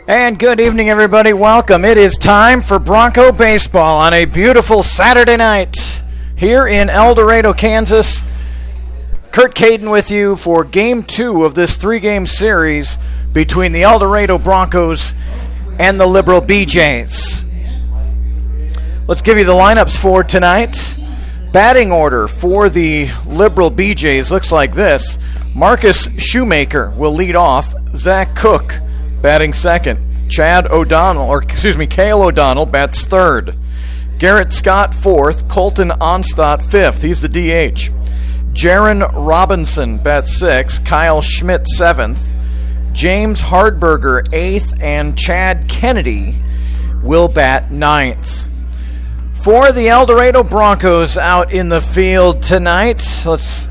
And good evening, everybody. Welcome. It is time for Bronco baseball on a beautiful Saturday night here in El Dorado, Kansas. Kurt Caden with you for Game 2 of this 3-game series between the El Dorado Broncos and the Liberal BeeJays. Let's give you the lineups for tonight. Batting order for the Liberal BeeJays looks like this. Marcus Shoemaker will lead off. Zach Cook batting second. Cale O'Donnell bats third. Garrett Scott fourth. Colton Onstadt fifth. He's the DH. Jaron Robinson bats sixth. Kyle Schmidt seventh. James Hardberger eighth. And Chad Kennedy will bat ninth. For the El Dorado Broncos out in the field tonight, it's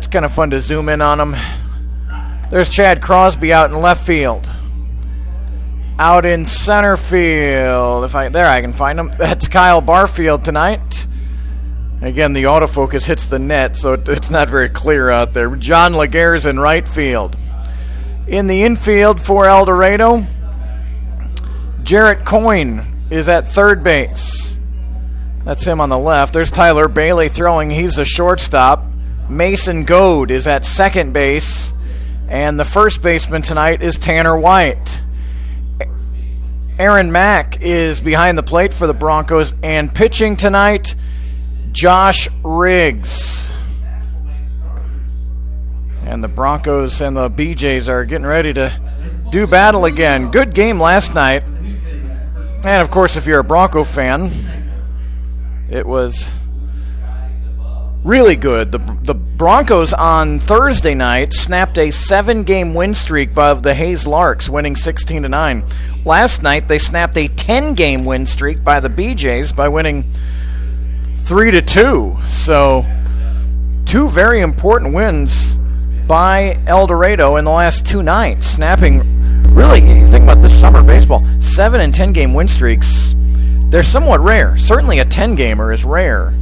kind of fun to zoom in on them. There's Chad Crosby out in left field. Out in center field, I can find him. That's Kyle Barfield tonight. Again, the autofocus hits the net, so it's not very clear out there. John Laguerre's in right field. In the infield for El Dorado, Jarrett Coyne is at third base. That's him on the left. There's Tyler Bailey throwing. He's the shortstop. Mason Goad is at second base. And the first baseman tonight is Tanner White. Aaron Mack is behind the plate for the Broncos. And pitching tonight, Josh Riggs. And the Broncos and the BeeJays are getting ready to do battle again. Good game last night. And, of course, if you're a Bronco fan, it was really good. The Broncos on Thursday night snapped a 7-game win streak by the Hayes Larks, winning 16-9. Last night they snapped a 10-game win streak by the BeeJays by winning 3-2. So, two very important wins by El Dorado in the last two nights, snapping, really, you think about this summer baseball, 7 and 10-game win streaks. They're somewhat rare. Certainly a 10-gamer is rare.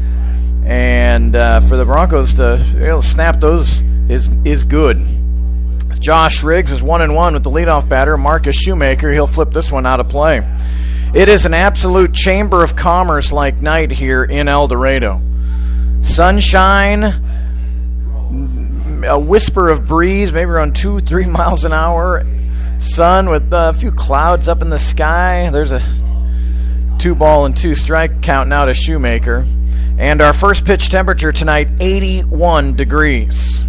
And for the Broncos to snap those is good. Josh Riggs is 1-1 with the leadoff batter, Marcus Shoemaker. He'll flip this one out of play. It is an absolute chamber of commerce-like night here in El Dorado. Sunshine, a whisper of breeze, maybe around 2-3 miles an hour. Sun with a few clouds up in the sky. There's a 2-ball and 2-strike count now to Shoemaker. And our first pitch temperature tonight, 81 degrees.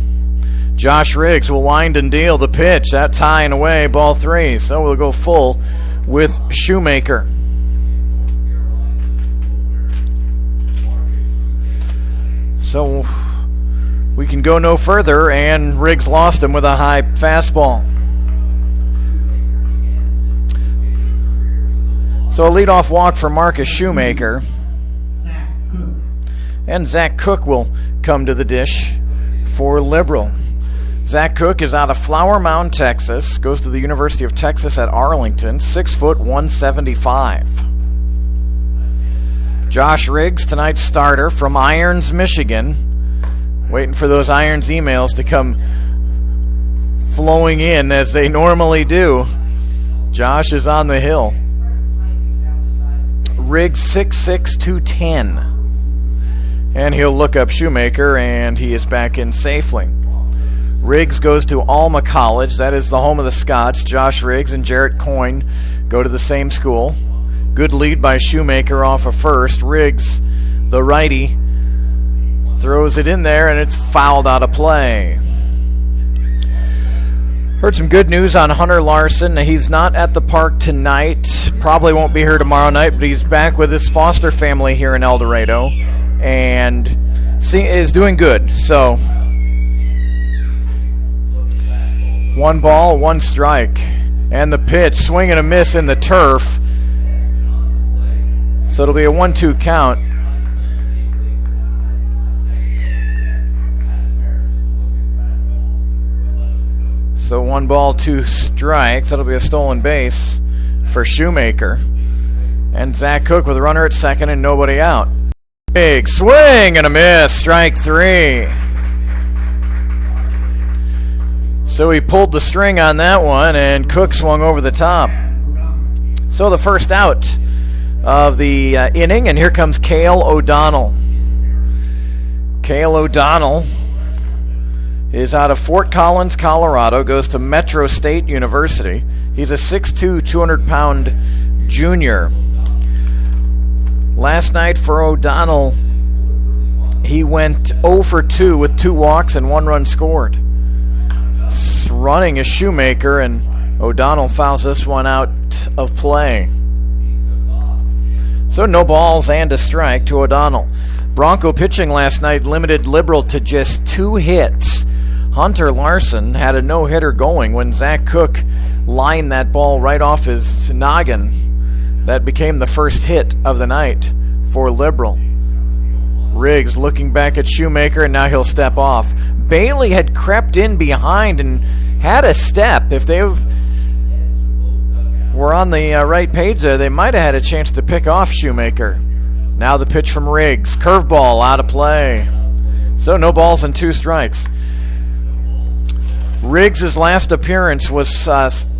Josh Riggs will wind and deal the pitch. That's high and away, ball 3. So we'll go full with Shoemaker. So we can go no further, and Riggs lost him with a high fastball. So a leadoff walk for Marcus Shoemaker. And Zach Cook will come to the dish for Liberal. Zach Cook is out of Flower Mound, Texas. Goes to the University of Texas at Arlington. 6 foot, 175. Josh Riggs, tonight's starter from Irons, Michigan. Waiting for those Irons emails to come flowing in as they normally do. Josh is on the hill. Riggs 6'6", 210. And he'll look up Shoemaker, and he is back in safely. Riggs goes to Alma College. That is the home of the Scots. Josh Riggs and Jarrett Coyne go to the same school. Good lead by Shoemaker off of first. Riggs, the righty, throws it in there, and it's fouled out of play. Heard some good news on Hunter Larson. He's not at the park tonight. Probably won't be here tomorrow night, but he's back with his foster family here in El Dorado. And is doing good. So, 1 ball, 1 strike. And the pitch, swing and a miss in the turf. So it'll be a 1-2 count. So 1 ball, 2 strikes. That'll be a stolen base for Shoemaker. And Zach Cook with a runner at second and nobody out. Big swing and a miss, strike 3. So he pulled the string on that one, and Cook swung over the top. So the first out of the inning, and here comes Cale O'Donnell. Cale O'Donnell is out of Fort Collins, Colorado, goes to Metro State University. He's a 6'2", 200-pound junior. Last night for O'Donnell, he went 0 for 2 with 2 walks and 1 run scored. Running a Shoemaker, and O'Donnell fouls this one out of play. So no balls and a strike to O'Donnell. Bronco pitching last night limited Liberal to just 2 hits. Hunter Larson had a no-hitter going when Zach Cook lined that ball right off his noggin. That became the first hit of the night for Liberal. Riggs looking back at Shoemaker, and now he'll step off. Bailey had crept in behind and had a step. If they were on the right page there, they might have had a chance to pick off Shoemaker. Now the pitch from Riggs. Curveball out of play. So no balls and 2 strikes. Riggs' last appearance was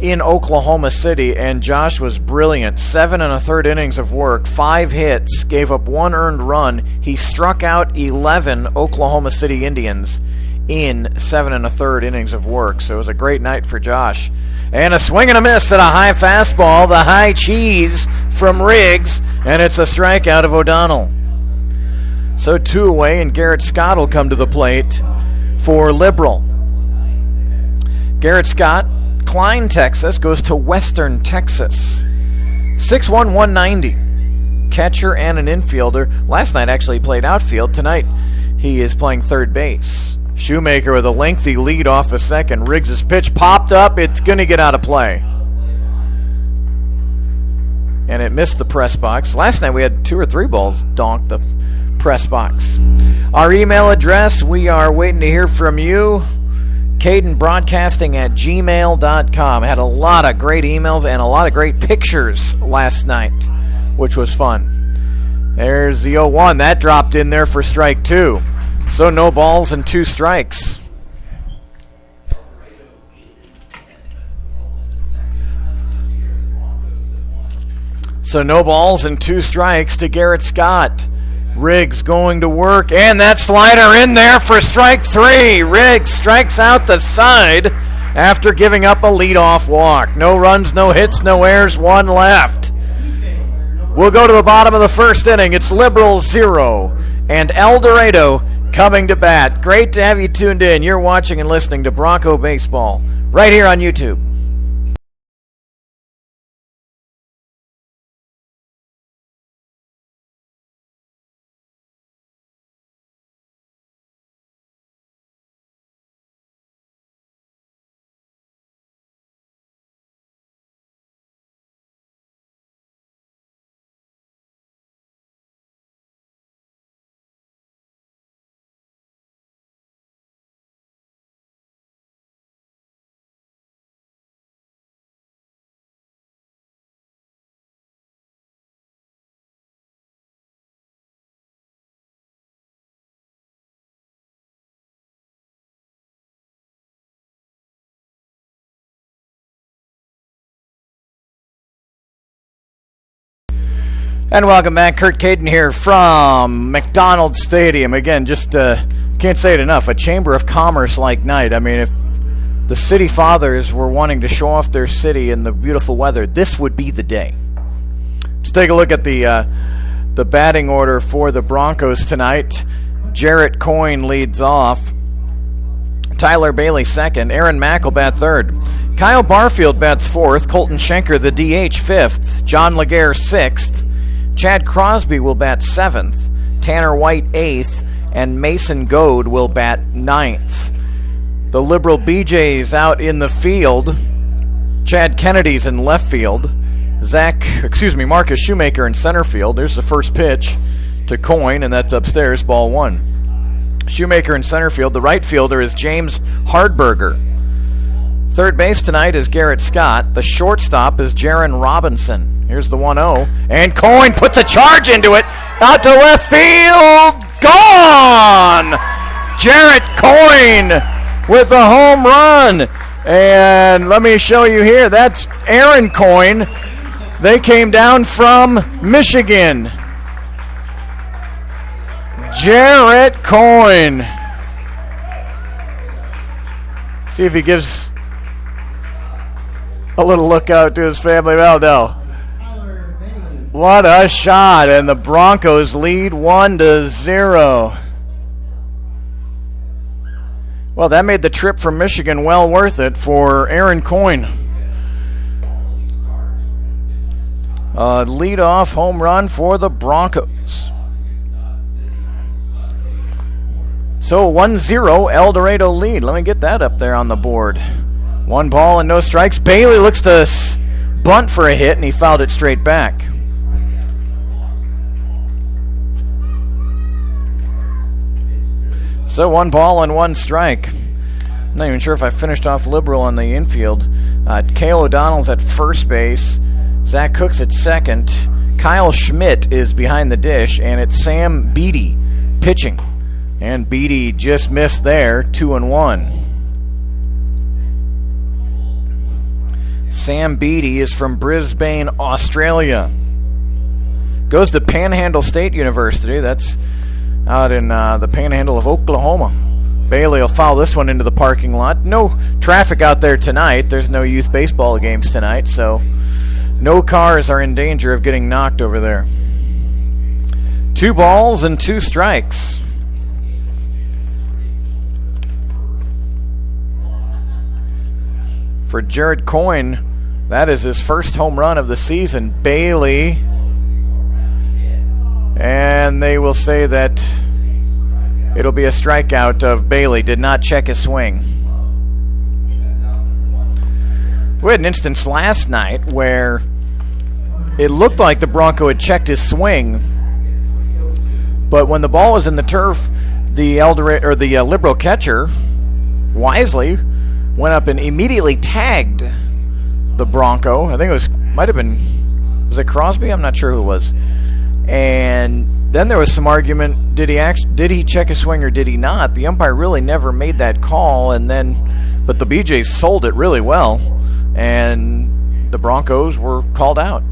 in Oklahoma City, and Josh was brilliant. 7 1/3 innings of work, 5 hits, gave up 1 earned run. He struck out 11 Oklahoma City Indians in 7 1/3 innings of work. So it was a great night for Josh. And a swing and a miss at a high fastball, the high cheese from Riggs, and it's a strikeout of O'Donnell. So 2 away, and Garrett Scott will come to the plate for Liberal. Garrett Scott, Klein, Texas, goes to Western Texas. 6'1", 190. Catcher and an infielder. Last night actually played outfield. Tonight he is playing third base. Shoemaker with a lengthy lead off a second. Riggs' pitch popped up. It's going to get out of play. And it missed the press box. Last night we had 2 or 3 balls donk the press box. Our email address, we are waiting to hear from you. CadenBroadcasting@gmail.com. I had a lot of great emails and a lot of great pictures last night, which was fun. There's the 0-1. That dropped in there for strike 2. So no balls and 2 strikes. So no balls and 2 strikes to Garrett Scott. Riggs going to work, and that slider in there for strike 3. Riggs strikes out the side after giving up a leadoff walk. No runs, no hits, no errors, 1 left. We'll go to the bottom of the first inning. It's Liberal 0 and El Dorado coming to bat. Great to have you tuned in. You're watching and listening to Bronco Baseball right here on YouTube. And welcome back. Kurt Caden here from McDonald Stadium. Again, just can't say it enough. A Chamber of Commerce-like night. I mean, if the city fathers were wanting to show off their city in the beautiful weather, this would be the day. Let's take a look at the batting order for the Broncos tonight. Jarrett Coyne leads off. Tyler Bailey second. Aaron Mack will bat third. Kyle Barfield bats fourth. Colton Schenker, the DH, fifth. John Laguerre sixth. Chad Crosby will bat seventh. Tanner White eighth. And Mason Goad will bat ninth. The Liberal BeeJays out in the field. Chad Kennedy's in left field. Marcus Shoemaker in center field. There's the first pitch to Coyne, and that's upstairs, ball one. Shoemaker in center field. The right fielder is James Hardberger. Third base tonight is Garrett Scott. The shortstop is Jaron Robinson. Here's the 1-0. And Coyne puts a charge into it. Out to left field. Gone! Jarrett Coyne with a home run. And let me show you here. That's Aaron Coyne, They came down from Michigan. Jarrett Coyne. See if he gives a little look out to his family. Well, no. What a shot, and the Broncos lead 1-0. Well, that made the trip from Michigan well worth it for Aaron Coyne. A leadoff home run for the Broncos. So 1-0 El Dorado lead. Let me get that up there on the board. 1 ball and no strikes. Bailey looks to bunt for a hit, and he fouled it straight back. So 1 ball and 1 strike. I'm not even sure if I finished off Liberal on the infield. Cale O'Donnell's at first base. Zach Cook's at second. Kyle Schmidt is behind the dish, and it's Sam Beatty pitching. And Beatty just missed there, 2-1. Sam Beatty is from Brisbane, Australia. Goes to Panhandle State University. That's out in the Panhandle of Oklahoma. Bailey will foul this one into the parking lot. No traffic out there tonight. There's no youth baseball games tonight, so no cars are in danger of getting knocked over there. 2 balls and 2 strikes. For Jarrett Coyne, that is his first home run of the season. Bailey, and they will say that it'll be a strikeout of Bailey. Did not check his swing. We had an instance last night where it looked like the Bronco had checked his swing, but when the ball was in the turf, the Liberal catcher wisely went up and immediately tagged the Bronco. I think it was it Crosby? I'm not sure who it was. And then there was some argument, did he check his swing or did he not? The umpire really never made that call, but the BeeJays sold it really well, and the Broncos were called out.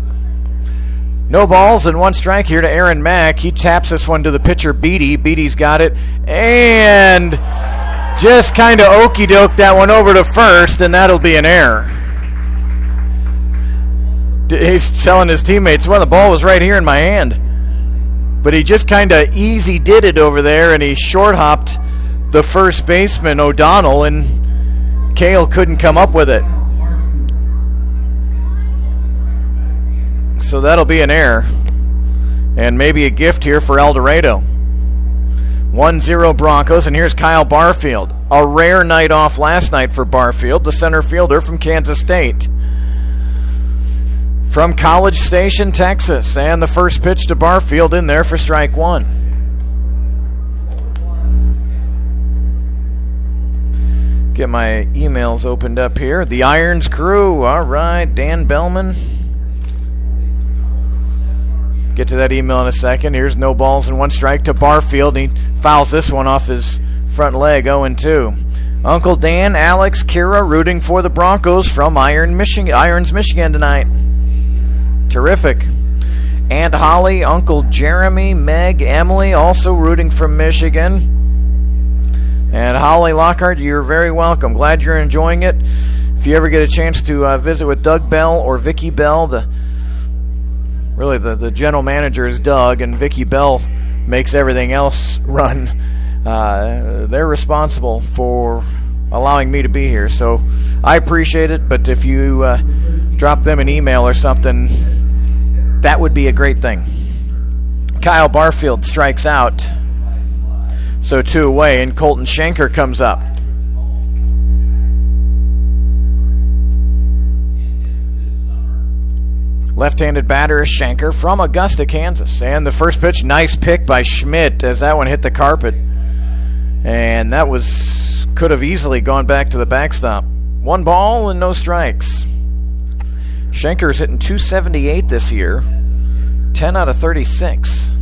No balls and 1 strike here to Aaron Mack. He taps this one to the pitcher, Beatty. Beatty's got it, and just kind of okey-doke that one over to first, and that'll be an error. He's telling his teammates, well, the ball was right here in my hand. But he just kind of easy did it over there, and he short-hopped the first baseman, O'Donnell, and Cale couldn't come up with it. So that'll be an error. And maybe a gift here for El Dorado. 1-0 Broncos, and here's Kyle Barfield. A rare night off last night for Barfield, the center fielder from Kansas State. From College Station, Texas, and the first pitch to Barfield in there for strike 1. Get my emails opened up here. The Irons crew, all right, Dan Bellman. Get to that email in a second. Here's no balls and 1 strike to Barfield. He fouls this one off his front leg, 0-2. Uncle Dan, Alex, Kira rooting for the Broncos from Irons, Michigan tonight. Terrific. Aunt Holly, Uncle Jeremy, Meg, Emily, also rooting from Michigan. And Holly Lockhart, you're very welcome. Glad you're enjoying it. If you ever get a chance to visit with Doug Bell or Vicky Bell, the general manager is Doug, and Vicky Bell makes everything else run. They're responsible for allowing me to be here, so I appreciate it. But if you drop them an email or something, that would be a great thing. Kyle Barfield strikes out, so 2 away, and Colton Schenker comes up. Left-handed batter is Schenker from Augusta, Kansas. And the first pitch, nice pick by Schmidt as that one hit the carpet. And that could have easily gone back to the backstop. 1 ball and no strikes. Schenker's hitting .278 this year. 10 out of 36.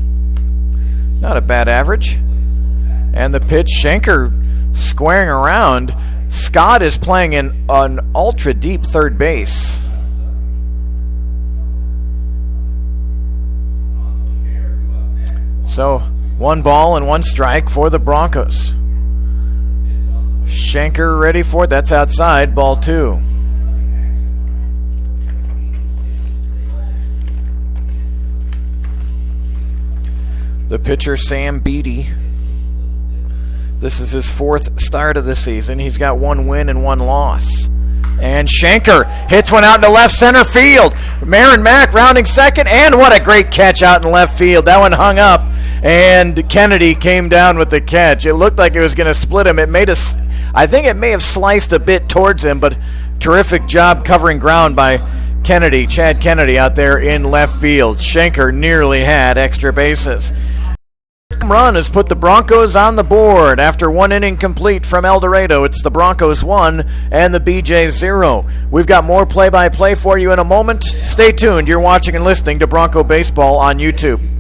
Not a bad average. And the pitch, Schenker squaring around. Scott is playing in an ultra-deep third base. So 1 ball and 1 strike for the Broncos. Schenker ready for it. That's outside, ball 2. The pitcher, Sam Beatty. This is his 4th start of the season. He's got 1 win and 1 loss. And Schenker hits one out into left center field. Marin Mack rounding second, and what a great catch out in left field. That one hung up, and Kennedy came down with the catch. It looked like it was going to split him. I think it may have sliced a bit towards him, but terrific job covering ground by Kennedy, Chad Kennedy out there in left field. Schenker nearly had extra bases. Home run has put the Broncos on the board after 1 inning complete from El Dorado. It's the Broncos 1 and the BeeJays 0. We've got more play-by-play for you in a moment. Stay tuned. You're watching and listening to Bronco Baseball on YouTube.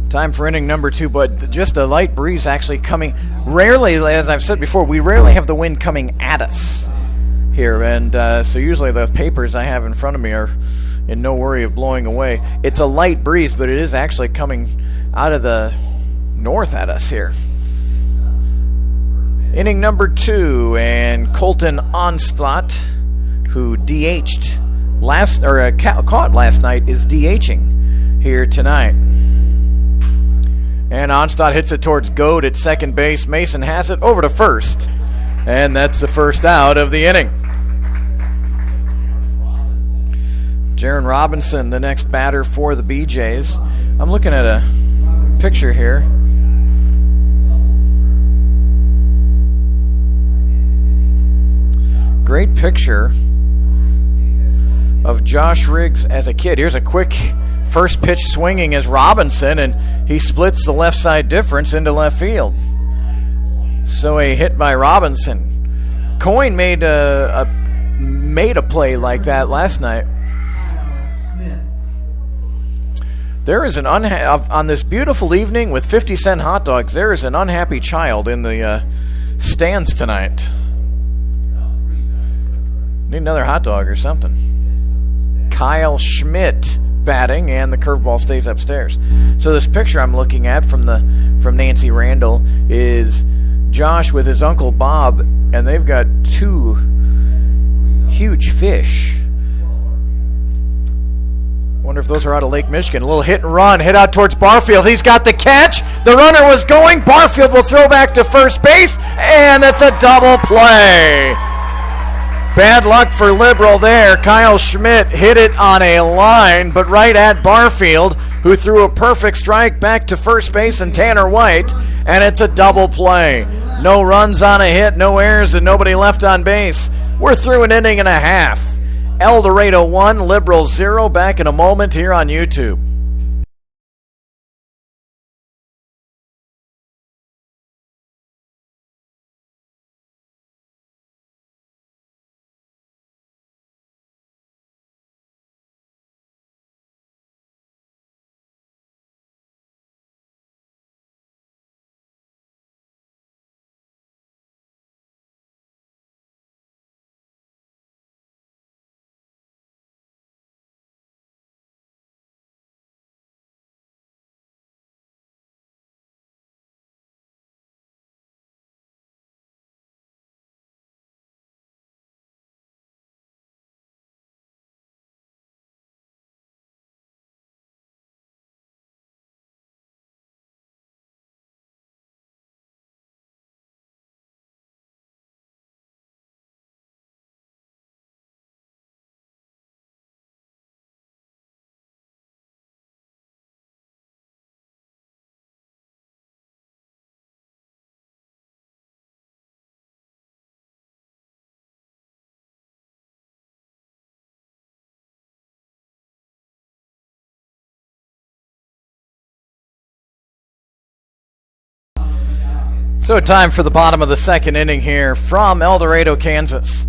Time for inning number 2, but just a light breeze actually coming. Rarely, as I've said before, we rarely have the wind coming at us here, and so usually the papers I have in front of me are in no worry of blowing away. It's a light breeze, but it is actually coming out of the north at us here. Inning number 2, and Colton Onslaught, who DH'd caught last night, is DHing here tonight. And Onstad hits it towards Goad at second base. Mason has it over to first. And that's the first out of the inning. Jaron Robinson, the next batter for the BeeJays. I'm looking at a picture here. Great picture of Josh Riggs as a kid. Here's a quick first pitch swinging as Robinson, and he splits the left side difference into left field. So a hit by Robinson. Coyne made a play like that last night. There is on this beautiful evening with 50-cent hot dogs, there is an unhappy child in the stands tonight. Need another hot dog or something. Kyle Schmidt batting, and the curveball stays upstairs. So this picture I'm looking at from Nancy Randall is Josh with his Uncle Bob, and they've got 2 huge fish. Wonder if those are out of Lake Michigan. A little hit and run, hit out towards Barfield. He's got the catch. The runner was going. Barfield will throw back to first base, and that's a double play. Bad luck for Liberal there. Kyle Schmidt hit it on a line, but right at Barfield, who threw a perfect strike back to first base and Tanner White, and it's a double play. No runs on a hit, no errors, and nobody left on base. We're through an inning and a half. El Dorado 1, Liberal 0. Back in a moment here on YouTube. So time for the bottom of the second inning here from El Dorado, Kansas.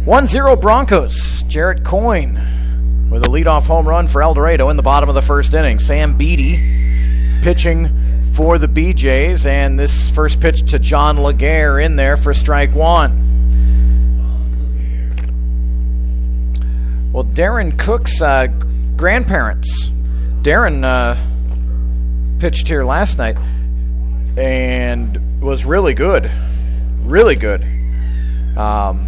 1-0 Broncos. Jarrett Coyne with a leadoff home run for El Dorado in the bottom of the first inning. Sam Beatty pitching for the BeeJays, and this first pitch to John Laguerre in there for strike one. Well, Darren Cook's grandparents. Darren pitched here last night and was really good. Really good. Nonetheless,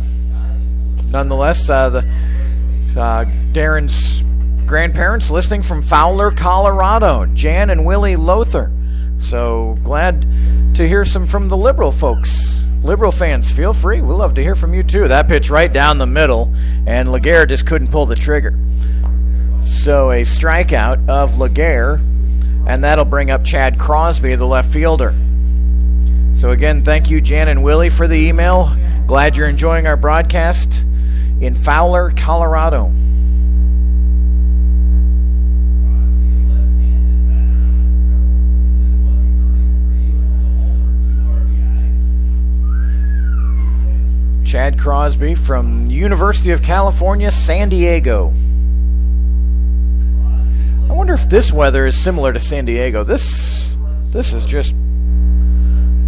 Darren's grandparents listening from Fowler, Colorado, Jan and Willie Lothar. So glad to hear some from the Liberal folks. Liberal fans, feel free. We'd love to hear from you too. That pitch right down the middle, and Laguerre just couldn't pull the trigger. So a strikeout of Laguerre, and that'll bring up Chad Crosby, the left fielder. So again, thank you, Jan and Willie, for the email. Glad you're enjoying our broadcast in Fowler, Colorado. Chad Crosby from University of California, San Diego. I wonder if this weather is similar to San Diego. This is just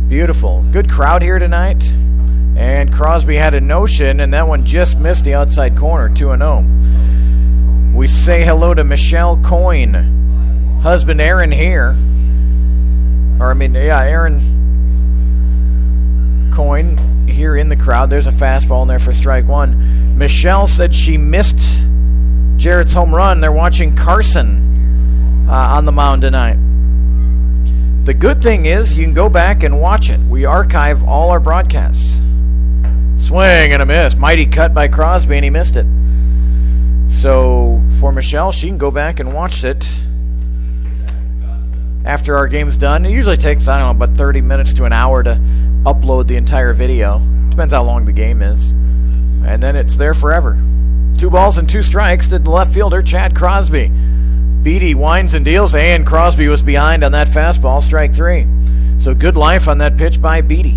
beautiful. Good crowd here tonight. And Crosby had a no-shin, and that one just missed the outside corner, 2-0. We say hello to Michelle Coyne. Husband Aaron here. Aaron Coyne here in the crowd. There's a fastball in there for strike one. Michelle said she missed Jarrett's home run. They're watching Carson on the mound tonight. The good thing is you can go back and watch it. We archive all our broadcasts. Swing and a miss. Mighty cut by Crosby, and he missed it. So for Michelle, she can go back and watch it after our game's done. It usually takes, about 30 minutes to an hour to upload the entire video. Depends how long the game is. And then it's there forever. 2 balls and 2 strikes to the left fielder, Chad Crosby. Beatty winds and deals, and Crosby was behind on that fastball, strike 3. So good life on that pitch by Beatty.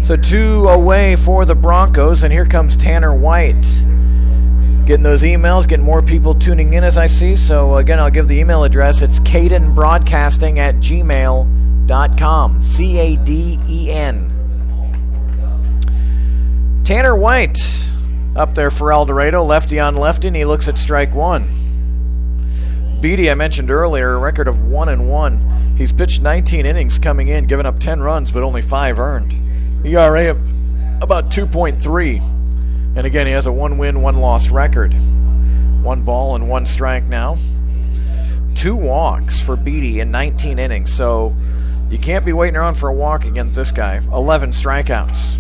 So 2 away for the Broncos, and here comes Tanner White. Getting those emails, getting more people tuning in as I see. So again, I'll give the email address. It's cadenbroadcasting@gmail.com. CADEN. Tanner White up there for El Dorado, lefty on lefty, and he looks at strike one. Beatty, I mentioned earlier, a record of 1-1. He's pitched 19 innings coming in, giving up 10 runs, but only 5 earned. ERA of about 2.3. And again, he has a 1-win, 1-loss record. 1 ball and 1 strike now. 2 walks for Beatty in 19 innings. So you can't be waiting around for a walk against this guy. 11 strikeouts.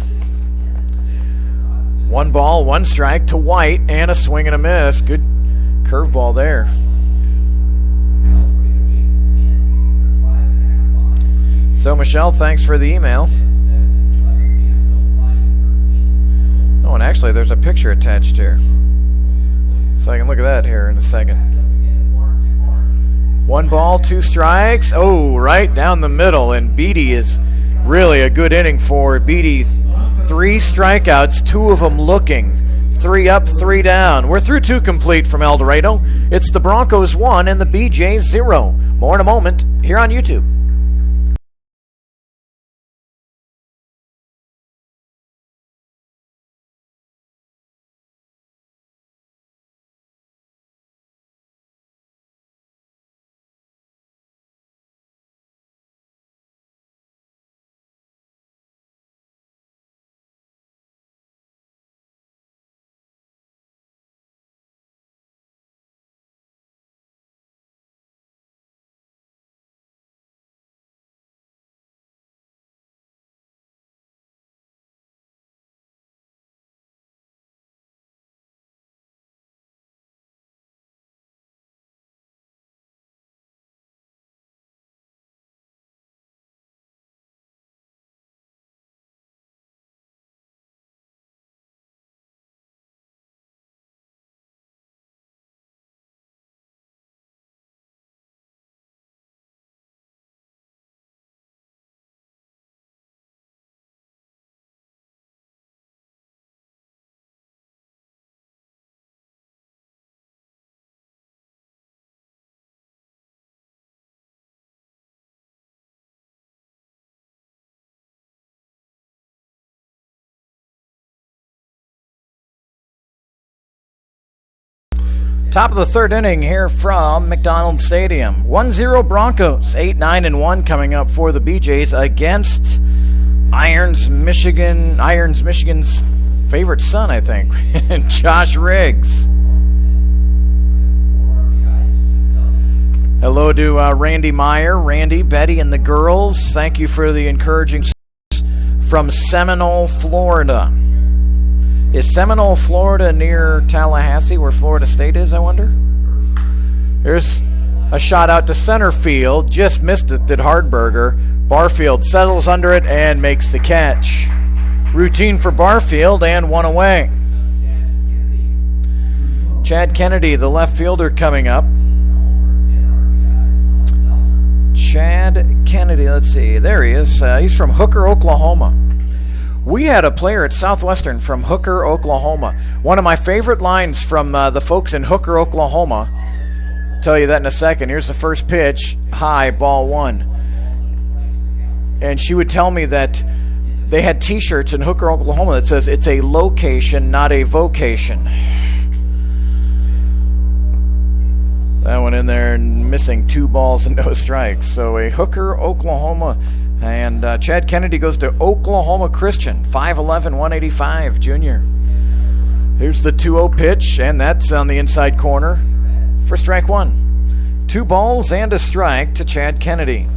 1 ball, 1 strike to White, and a swing and a miss. Good curveball there. So Michelle, thanks for the email. Oh, and actually there's a picture attached here. So I can look at that here in a second. 1 ball, 2 strikes. Oh, right down the middle. And Beatty is really a good inning for Beatty. 3 strikeouts, 2 of them looking. 3 up, 3 down. We're through 2 complete from El Dorado. It's the Broncos 1 and the BeeJays 0. More in a moment here on YouTube. Top of the third inning here from McDonald Stadium. 1-0 Broncos. 8-9-1 coming up for the BeeJays against Irons, Michigan's favorite son, I think, Josh Riggs. Hello to Randy Meyer, Randy, Betty, and the girls. Thank you for the encouraging from Seminole, Florida. Is Seminole, Florida near Tallahassee, where Florida State is, I wonder? Here's a shot out to center field. Just missed it, did Hardberger. Barfield settles under it and makes the catch. Routine for Barfield and one away. Chad Kennedy, the left fielder, coming up. Chad Kennedy, let's see. There he is. He's from Hooker, Oklahoma. We had a player at Southwestern from Hooker, Oklahoma. One of my favorite lines from the folks in Hooker, Oklahoma. I'll tell you that in a second. Here's the first pitch. High, ball one. And she would tell me that they had T-shirts in Hooker, Oklahoma that says, it's a location, not a vocation. That one in there and missing 2 balls and no strikes. So a Hooker, Oklahoma. And Chad Kennedy goes to Oklahoma Christian, 5'11", 185, junior. Here's the 2-0 pitch, and that's on the inside corner for strike one. 2 balls and a strike to Chad Kennedy.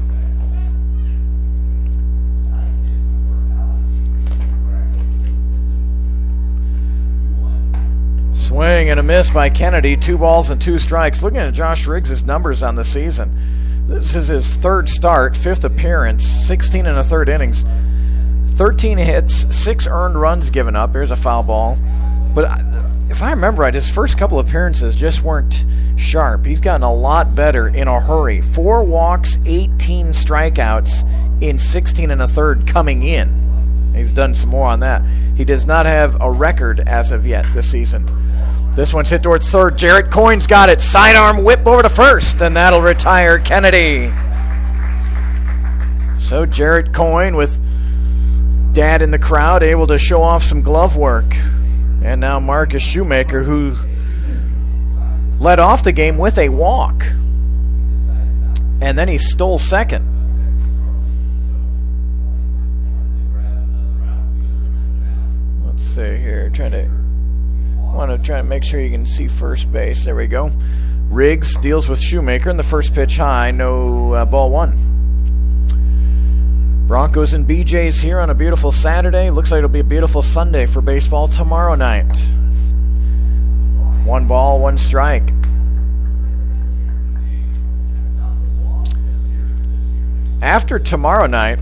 Swing and a miss by Kennedy, 2 balls and 2 strikes. Looking at Josh Riggs' numbers on the season. This is his 3rd start, 5th appearance, 16 and a third innings, 13 hits, 6 earned runs given up. Here's a foul ball. But if I remember right, his first couple appearances just weren't sharp. He's gotten a lot better in a hurry. 4 walks, 18 strikeouts in 16 and a third coming in. He's done some more on that. He does not have a record as of yet this season. This one's hit towards third. Jarrett Coyne's got it. Sidearm whip over to first, and that'll retire Kennedy. So Jarrett Coyne with Dad in the crowd able to show off some glove work. And now Marcus Shoemaker, who led off the game with a walk. And then he stole second. Let's see here. Want to try to make sure you can see first base. There we go. Riggs deals with Shoemaker in the first pitch high. No ball one. Broncos and BeeJays here on a beautiful Saturday. Looks like it'll be a beautiful Sunday for baseball tomorrow night. 1 ball, 1 strike. After tomorrow night,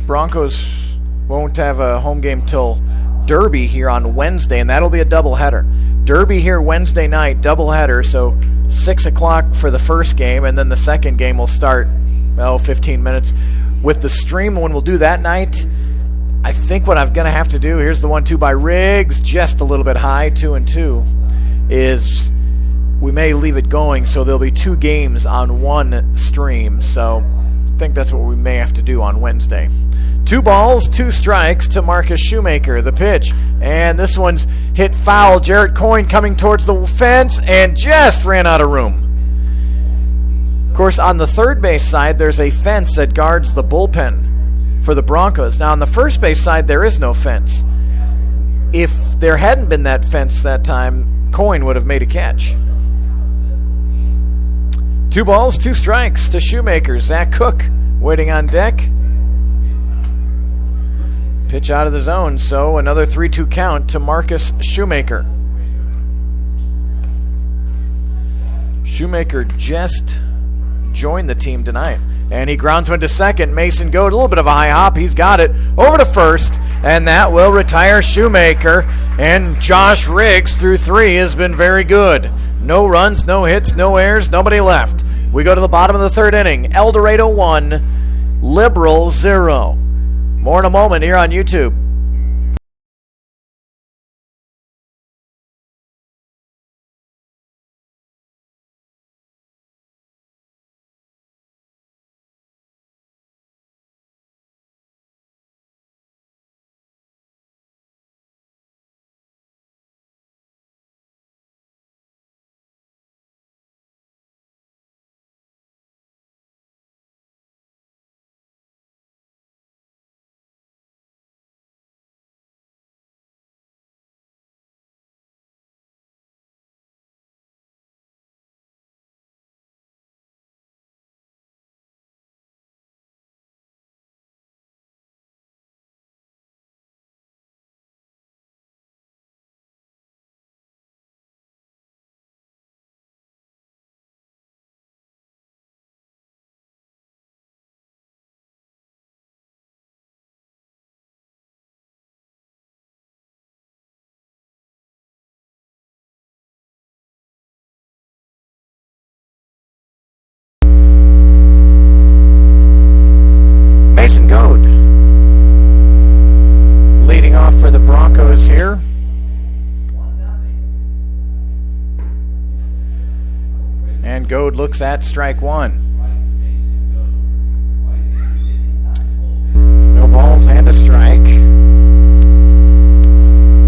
Broncos won't have a home game till Derby here on Wednesday, and that'll be a doubleheader. Derby here Wednesday night, doubleheader, so 6 o'clock for the first game, and then the second game will start, 15 minutes. With the stream, when we'll do that night, I think what I'm going to have to do, here's the 1-2 by Riggs, just a little bit high, 2-2, is we may leave it going, so there'll be 2 games on 1 stream, so I think that's what we may have to do on Wednesday. 2 balls, 2 strikes to Marcus Shoemaker. The pitch, and this one's hit foul. Jarrett Coyne coming towards the fence and just ran out of room. Of course, on the third base side, there's a fence that guards the bullpen for the Broncos. Now, on the first base side, there is no fence. If there hadn't been that fence that time, Coyne would have made a catch. 2 balls, 2 strikes to Shoemaker. Zach Cook waiting on deck. Pitch out of the zone, so another 3-2 count to Marcus Shoemaker. Shoemaker just joined the team tonight. And he grounds one to second. Mason Goad, a little bit of a high hop. He's got it over to first. And that will retire Shoemaker. And Josh Riggs through 3 has been very good. No runs, no hits, no errors, nobody left. We go to the bottom of the third inning. El Dorado 1, Liberal 0. More in a moment here on YouTube. And Goad looks at strike one. No balls and a strike.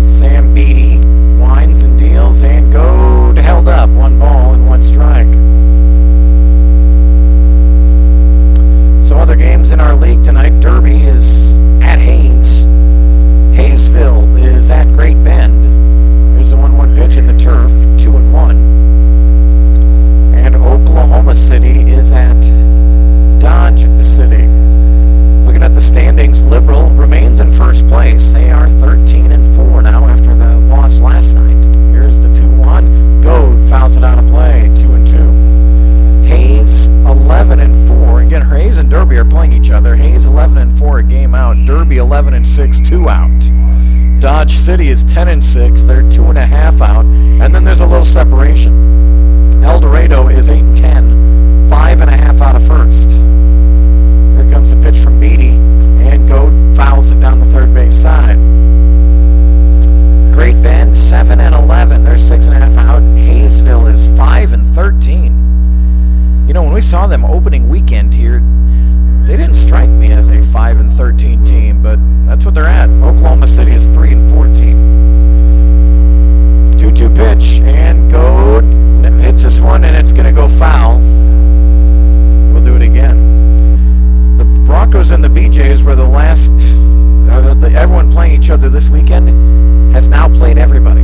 Sam Beatty winds and deals, and Goad held up. 1 ball and 1 strike. So other games in our league tonight. Derby is at Hayes. Hayesville is at Great Bend. There's the 1-1 pitch in the turf, 2-1. And Oklahoma City is at Dodge City. Looking at the standings, Liberal remains in first place. They are 13-4 now after the loss last night. Here's the 2-1. Goad fouls it out of play, 2-2. Hayes 11-4. Again, Hayes and Derby are playing each other. Hayes 11-4, a game out. Derby 11-6, 2 out. Dodge City is 10-6. They're 2.5 out. And then there's a little separation. El Dorado is 8-10, 5.5 out of first. Here comes the pitch from Beatty, and Goad fouls it down the third base side. Great Bend 7-11. They're 6.5 out. Hayesville is 5-13. You know, when we saw them opening weekend here, they didn't strike me as a 5-13 team, but that's what they're at. Oklahoma City is 3-14. 2-2 pitch, and Goad hits this one, and it's going to go foul. We'll do it again. The Broncos and the BeeJays were the last. Everyone playing each other this weekend has now played everybody.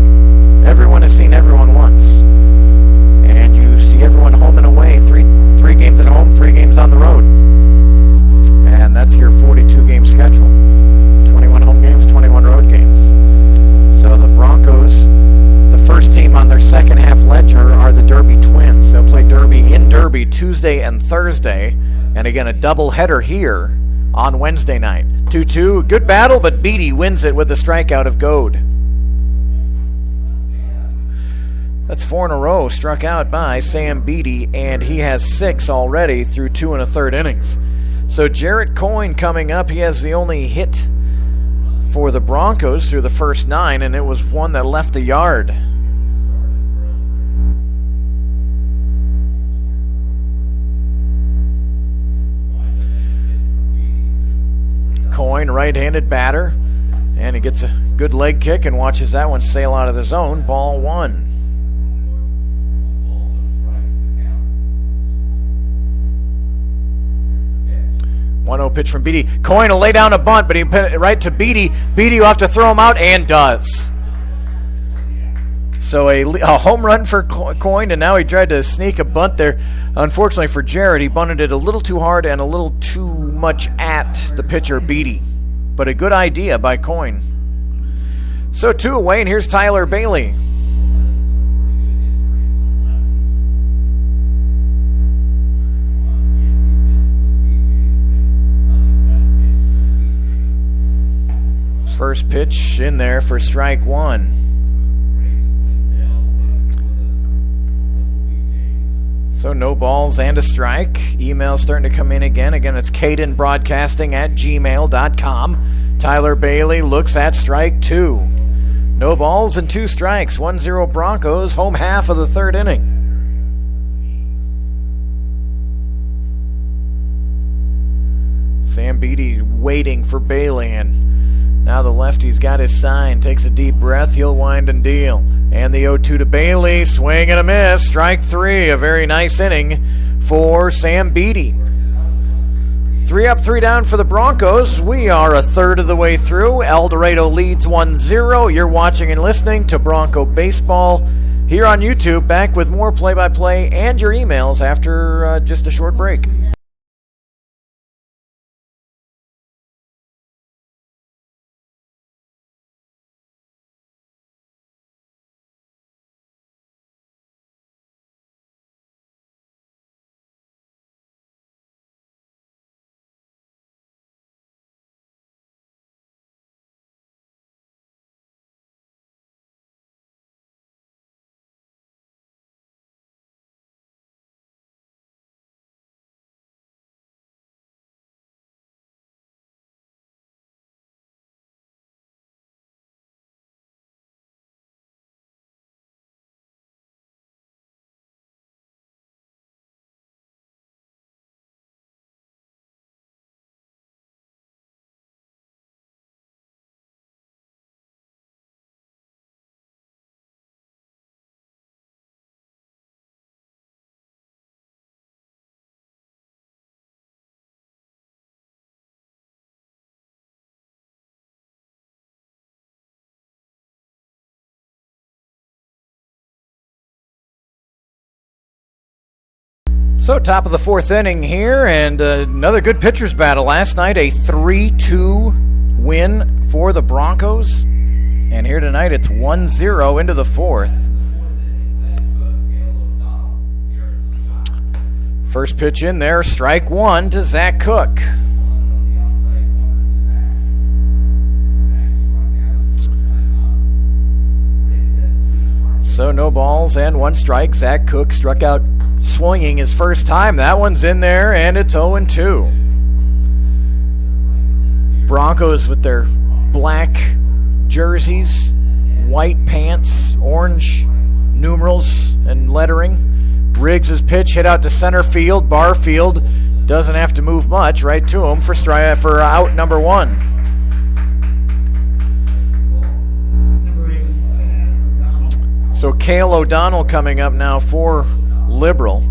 Everyone has seen everyone once. And you see everyone home and away. Three games at home, 3 games on the road. And that's your 42-game schedule. 21 home games, 21 road games. So the Broncos, the first team on their second half ledger are the Derby Twins. They'll play Derby in Derby Tuesday and Thursday. And again, a doubleheader here on Wednesday night. 2-2, good battle, but Beatty wins it with the strikeout of Goad. That's 4 in a row struck out by Sam Beatty, and he has 6 already through 2 1/3 innings. So Jarrett Coyne coming up. He has the only hit for the Broncos through the first 9, and it was one that left the yard. Coyne, right-handed batter, and he gets a good leg kick and watches that one sail out of the zone. Ball 1. 1-0 pitch from Beatty. Coyne will lay down a bunt, but he put it right to Beatty. Beatty will have to throw him out, and does. So a home run for Coyne, and now he tried to sneak a bunt there. Unfortunately for Jarrett, he bunted it a little too hard and a little too much at the pitcher, Beatty. But a good idea by Coyne. So 2 away, and here's Tyler Bailey. First pitch in there for strike 1. So no balls and a strike. Email starting to come in again. Again, it's cadenbroadcasting@gmail.com. Tyler Bailey looks at strike 2. No balls and 2 strikes. 1-0 Broncos, home half of the 3rd inning. Sam Beatty waiting for Bailey, and now the lefty's got his sign, takes a deep breath, he'll wind and deal. And the 0-2 to Bailey, swing and a miss, strike 3, a very nice inning for Sam Beatty. 3 up, 3 down for the Broncos. We are a third of the way through. El Dorado leads 1-0. You're watching and listening to Bronco Baseball here on YouTube. Back with more play-by-play and your emails after just a short break. So top of the fourth inning here, and another good pitcher's battle. Last night, a 3-2 win for the Broncos. And here tonight, it's 1-0 into the fourth. First pitch in there, strike one to Zach Cook. So no balls and one strike. Zach Cook struck out swinging his first time. That one's in there, and it's 0-2. Broncos with their black jerseys, white pants, orange numerals and lettering. Riggs' pitch hit out to center field. Barfield doesn't have to move much, right to him for out number one. So Cale O'Donnell coming up now for Liberal.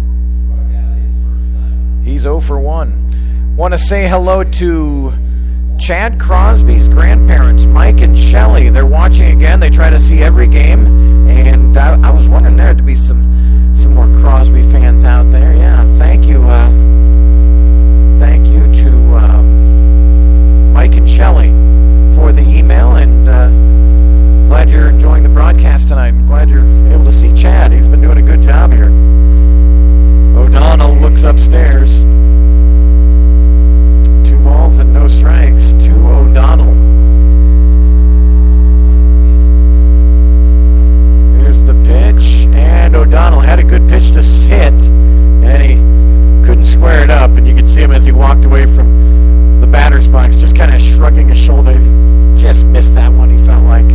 He's 0 for 1. Want to say hello to Chad Crosby's grandparents, Mike and Shelley. They're watching again. They try to see every game. And I was wondering there to be some more Crosby fans out there. Yeah, thank you. Thank you to Mike and Shelley for the email. And glad you're enjoying the broadcast tonight. I'm glad you're able to see Chad. He's been doing a good job here. O'Donnell looks upstairs. 2 balls and no strikes to O'Donnell. Here's the pitch, and O'Donnell had a good pitch to hit, and he couldn't square it up, and you could see him as he walked away from the batter's box, just kind of shrugging his shoulder. Just missed that one, he felt like.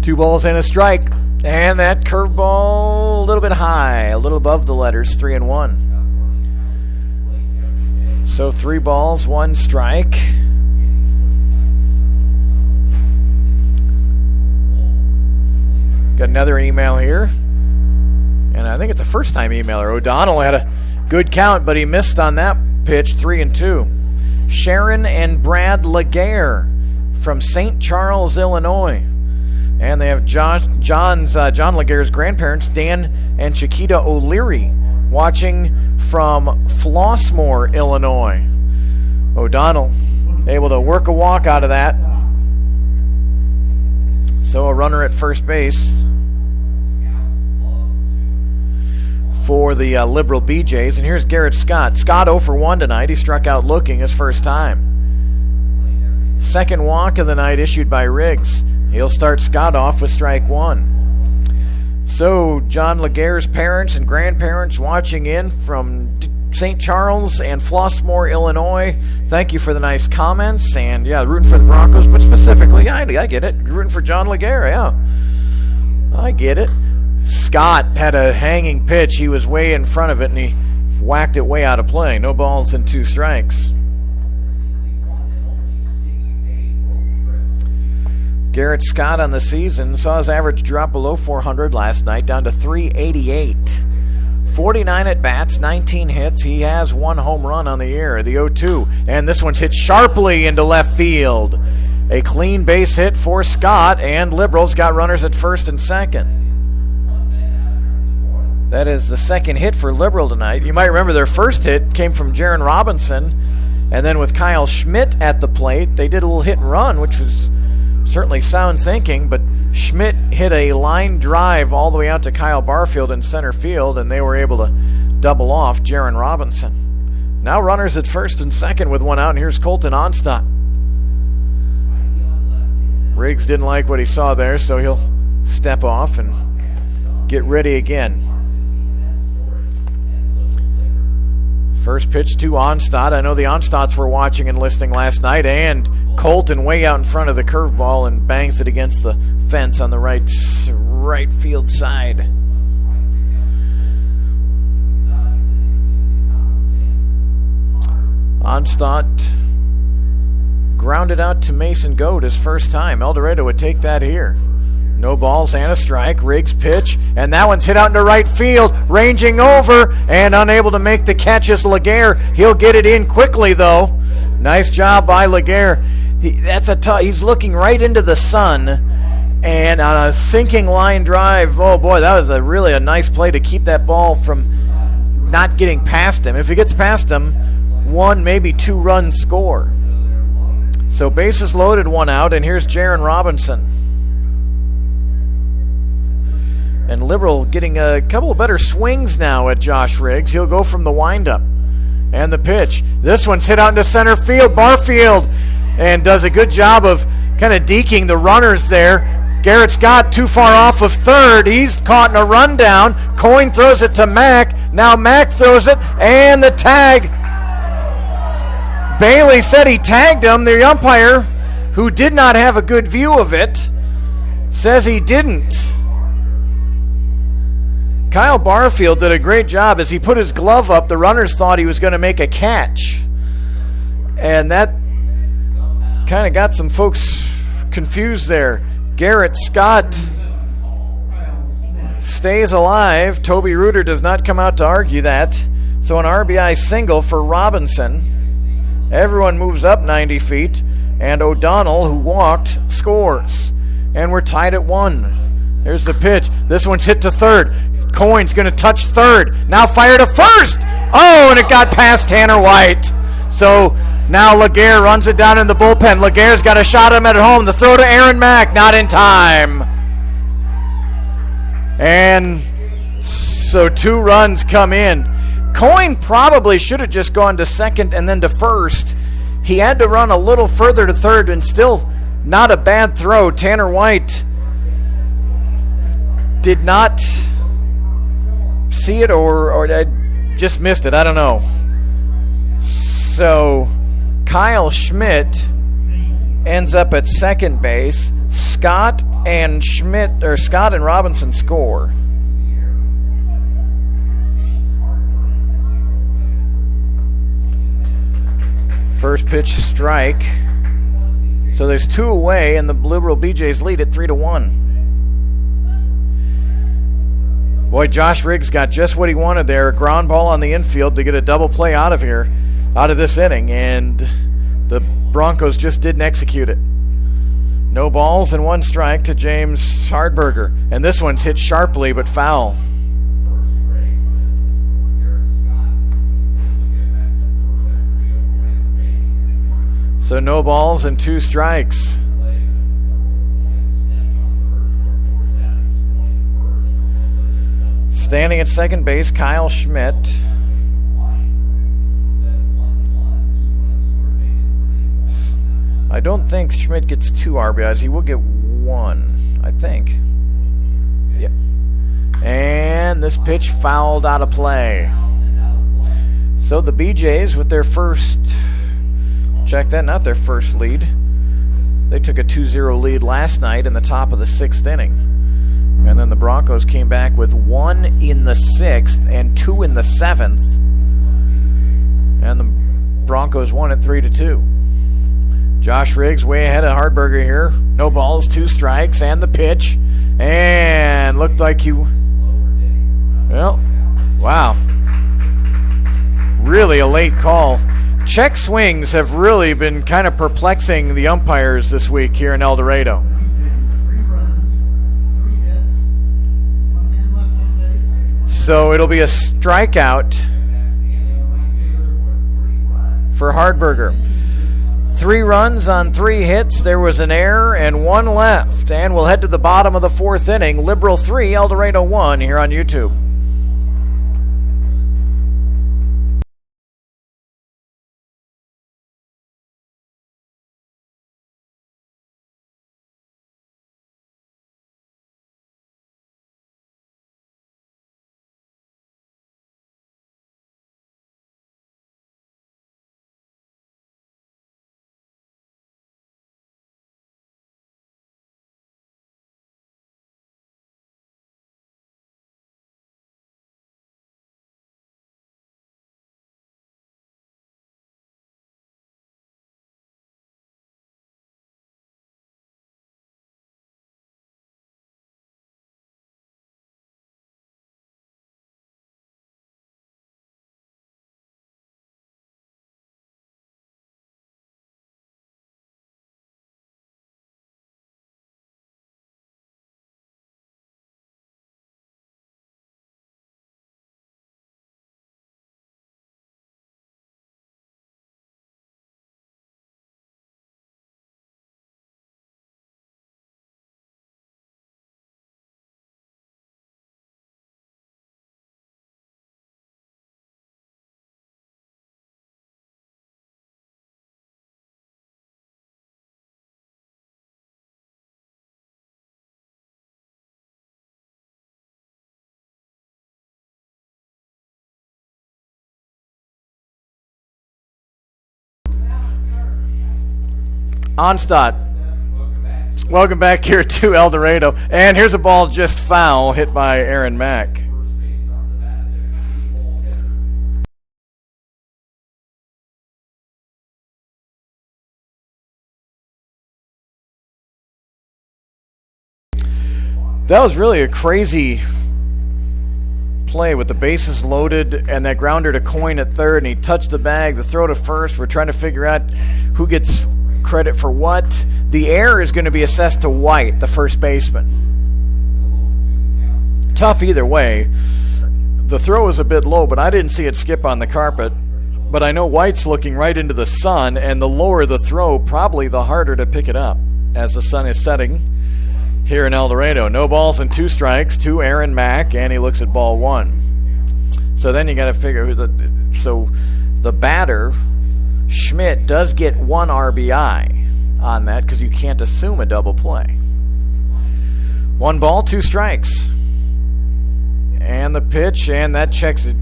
2 balls and a strike. And that curveball a little bit high, a little above the letters, 3-1. So 3 balls, 1 strike. Got another email here. And I think it's a first-time emailer. O'Donnell had a good count, but he missed on that pitch, 3-2. Sharon and Brad Laguerre from St. Charles, Illinois. And they have John Laguerre's grandparents, Dan and Chiquita O'Leary, watching from Flossmoor, Illinois. O'Donnell able to work a walk out of that. So a runner at first base for the Liberal BeeJays. And here's Garrett Scott. Scott 0 for 1 tonight. He struck out looking his first time. Second walk of the night issued by Riggs. He'll start Scott off with strike 1. So John Laguerre's parents and grandparents watching in from St. Charles and Flossmoor, Illinois. Thank you for the nice comments. And, yeah, rooting for the Broncos, but specifically, I get it. Rooting for John Laguerre, yeah. I get it. Scott had a hanging pitch. He was way in front of it, and he whacked it way out of play. No balls and 2 strikes. Garrett Scott on the season saw his average drop below 400 last night, down to 388. 49 at-bats, 19 hits. He has 1 home run on the year, the 0-2. And this one's hit sharply into left field. A clean base hit for Scott, and Liberals got runners at first and second. That is the second hit for Liberal tonight. You might remember their first hit came from Jaron Robinson, and then with Kyle Schmidt at the plate, they did a little hit and run, which was certainly sound thinking, but Schmidt hit a line drive all the way out to Kyle Barfield in center field, and they were able to double off Jaron Robinson. Now runners at first and second with 1 out, and here's Colton Onstadt. Riggs didn't like what he saw there, so he'll step off and get ready again. First pitch to Onstadt. I know the Onstadts were watching and listening last night, and Colton way out in front of the curveball and bangs it against the fence on the right field side. Onstadt grounded out to Mason Goat his first time. El Dorado would take that here. No balls and a strike. Riggs pitch, and that one's hit out into right field, ranging over and unable to make the catch is Laguerre. He'll get it in quickly, though. Nice job by Laguerre. He's looking right into the sun, And on a sinking line drive, oh boy, that was really a nice play to keep that ball from not getting past him. If he gets past him, 1, maybe 2 run score. So bases loaded, 1 out, and here's Jaron Robinson. And Liberal getting a couple of better swings now at Josh Riggs. He'll go from the windup. And the pitch. This one's hit out into center field. Barfield and does a good job of kind of deking the runners there. Garrett Scott too far off of third. He's caught in a rundown. Coyne throws it to Mack. Now Mack throws it, and the tag. Bailey said he tagged him. The umpire, who did not have a good view of it, says he didn't. Kyle Barfield did a great job. As he put his glove up, the runners thought he was going to make a catch. And that kind of got some folks confused there. Garrett Scott stays alive. Toby Reuter does not come out to argue that. So an RBI single for Robinson. Everyone moves up 90 feet. And O'Donnell, who walked, scores. And we're tied at 1. There's the pitch. This one's hit to third. Coyne's going to touch third. Now fire to first. Oh, and it got past Tanner White. So now Laguerre runs it down in the bullpen. Laguerre's got a shot at him at home. The throw to Aaron Mack, not in time. And so 2 runs come in. Coyne probably should have just gone to second and then to first. He had to run a little further to third, and still not a bad throw. Tanner White did not see it or I just missed it. I don't know. So Kyle Schmidt ends up at second base. Scott and Robinson score. First pitch strike. So there's 2 away, and the Liberal BeeJays lead at 3-1. Boy, Josh Riggs got just what he wanted there. A ground ball on the infield to get a double play out of this inning, and the Broncos just didn't execute it. No balls and 1 strike to James Hardberger. And this one's hit sharply but foul. So no balls and 2 strikes. Standing at second base, Kyle Schmidt. I don't think Schmidt gets 2 RBIs. He will get 1, I think. Yeah. And this pitch fouled out of play. So the BeeJays with their first, check that, not their first lead. They took a 2-0 lead last night in the top of the 6th inning. And then the Broncos came back with 1 in the 6th and 2 in the 7th. And the Broncos won it 3-2. Josh Riggs way ahead of Hardberger here. No balls, 2 strikes, and the pitch. And looked like well, wow. Really a late call. Check swings have really been kind of perplexing the umpires this week here in El Dorado. So it'll be a strikeout for Hardberger. 3 runs on 3 hits. There was an error and 1 left. And we'll head to the bottom of the 4th inning. Liberal 3, El Dorado 1 here on YouTube. Onstadt. Welcome back here to El Dorado. And here's a ball just foul hit by Aaron Mack. That was really a crazy play with the bases loaded and that grounder to Coyne at third, and he touched the bag, the throw to first. We're trying to figure out who gets credit for what. The error is going to be assessed to White, the first baseman. Tough either way. The throw was a bit low, but I didn't see it skip on the carpet. But I know White's looking right into the sun, and the lower the throw, probably the harder to pick it up as the sun is setting here in El Dorado. No balls and 2 strikes to Aaron Mack, and he looks at ball 1. So then you got to figure who the batter, Schmidt, does get 1 RBI on that because you can't assume a double play. 1 ball, 2 strikes. And the pitch, and that checks it.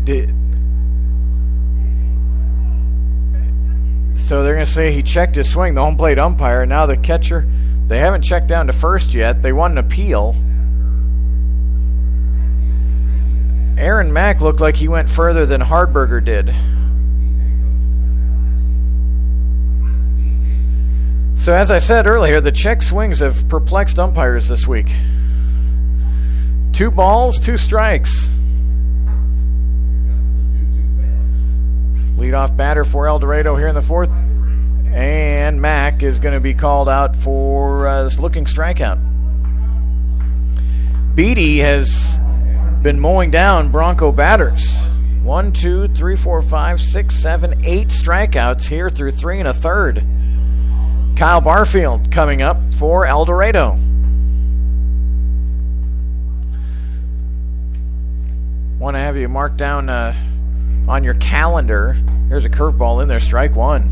So they're going to say he checked his swing, the home plate umpire. Now the catcher, they haven't checked down to first yet. They want an appeal. Aaron Mack looked like he went further than Hardberger did. So as I said earlier, the check swings have perplexed umpires this week. 2 balls, 2 strikes. Leadoff batter for El Dorado here in the 4th. And Mack is going to be called out for this looking strikeout. Beede has been mowing down Bronco batters. 1, 2, 3, 4, 5, 6, 7, 8 strikeouts here through 3 1/3. Kyle Barfield coming up for El Dorado. Want to have you mark down on your calendar. Here's a curveball in there, strike 1.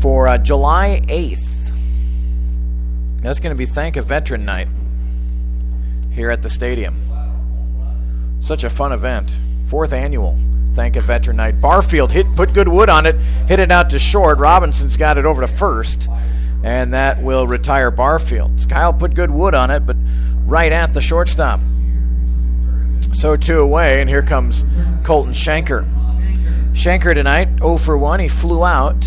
For July 8th. That's going to be Thank a Veteran Night here at the stadium. Such a fun event. 4th annual Thank a Veteran Night. Barfield put good wood on it, hit it out to short. Robinson's got it over to first, and that will retire Barfield. Kyle put good wood on it, but right at the shortstop. So 2 away, and here comes Colton Schenker. Schenker tonight, 0 for 1. He flew out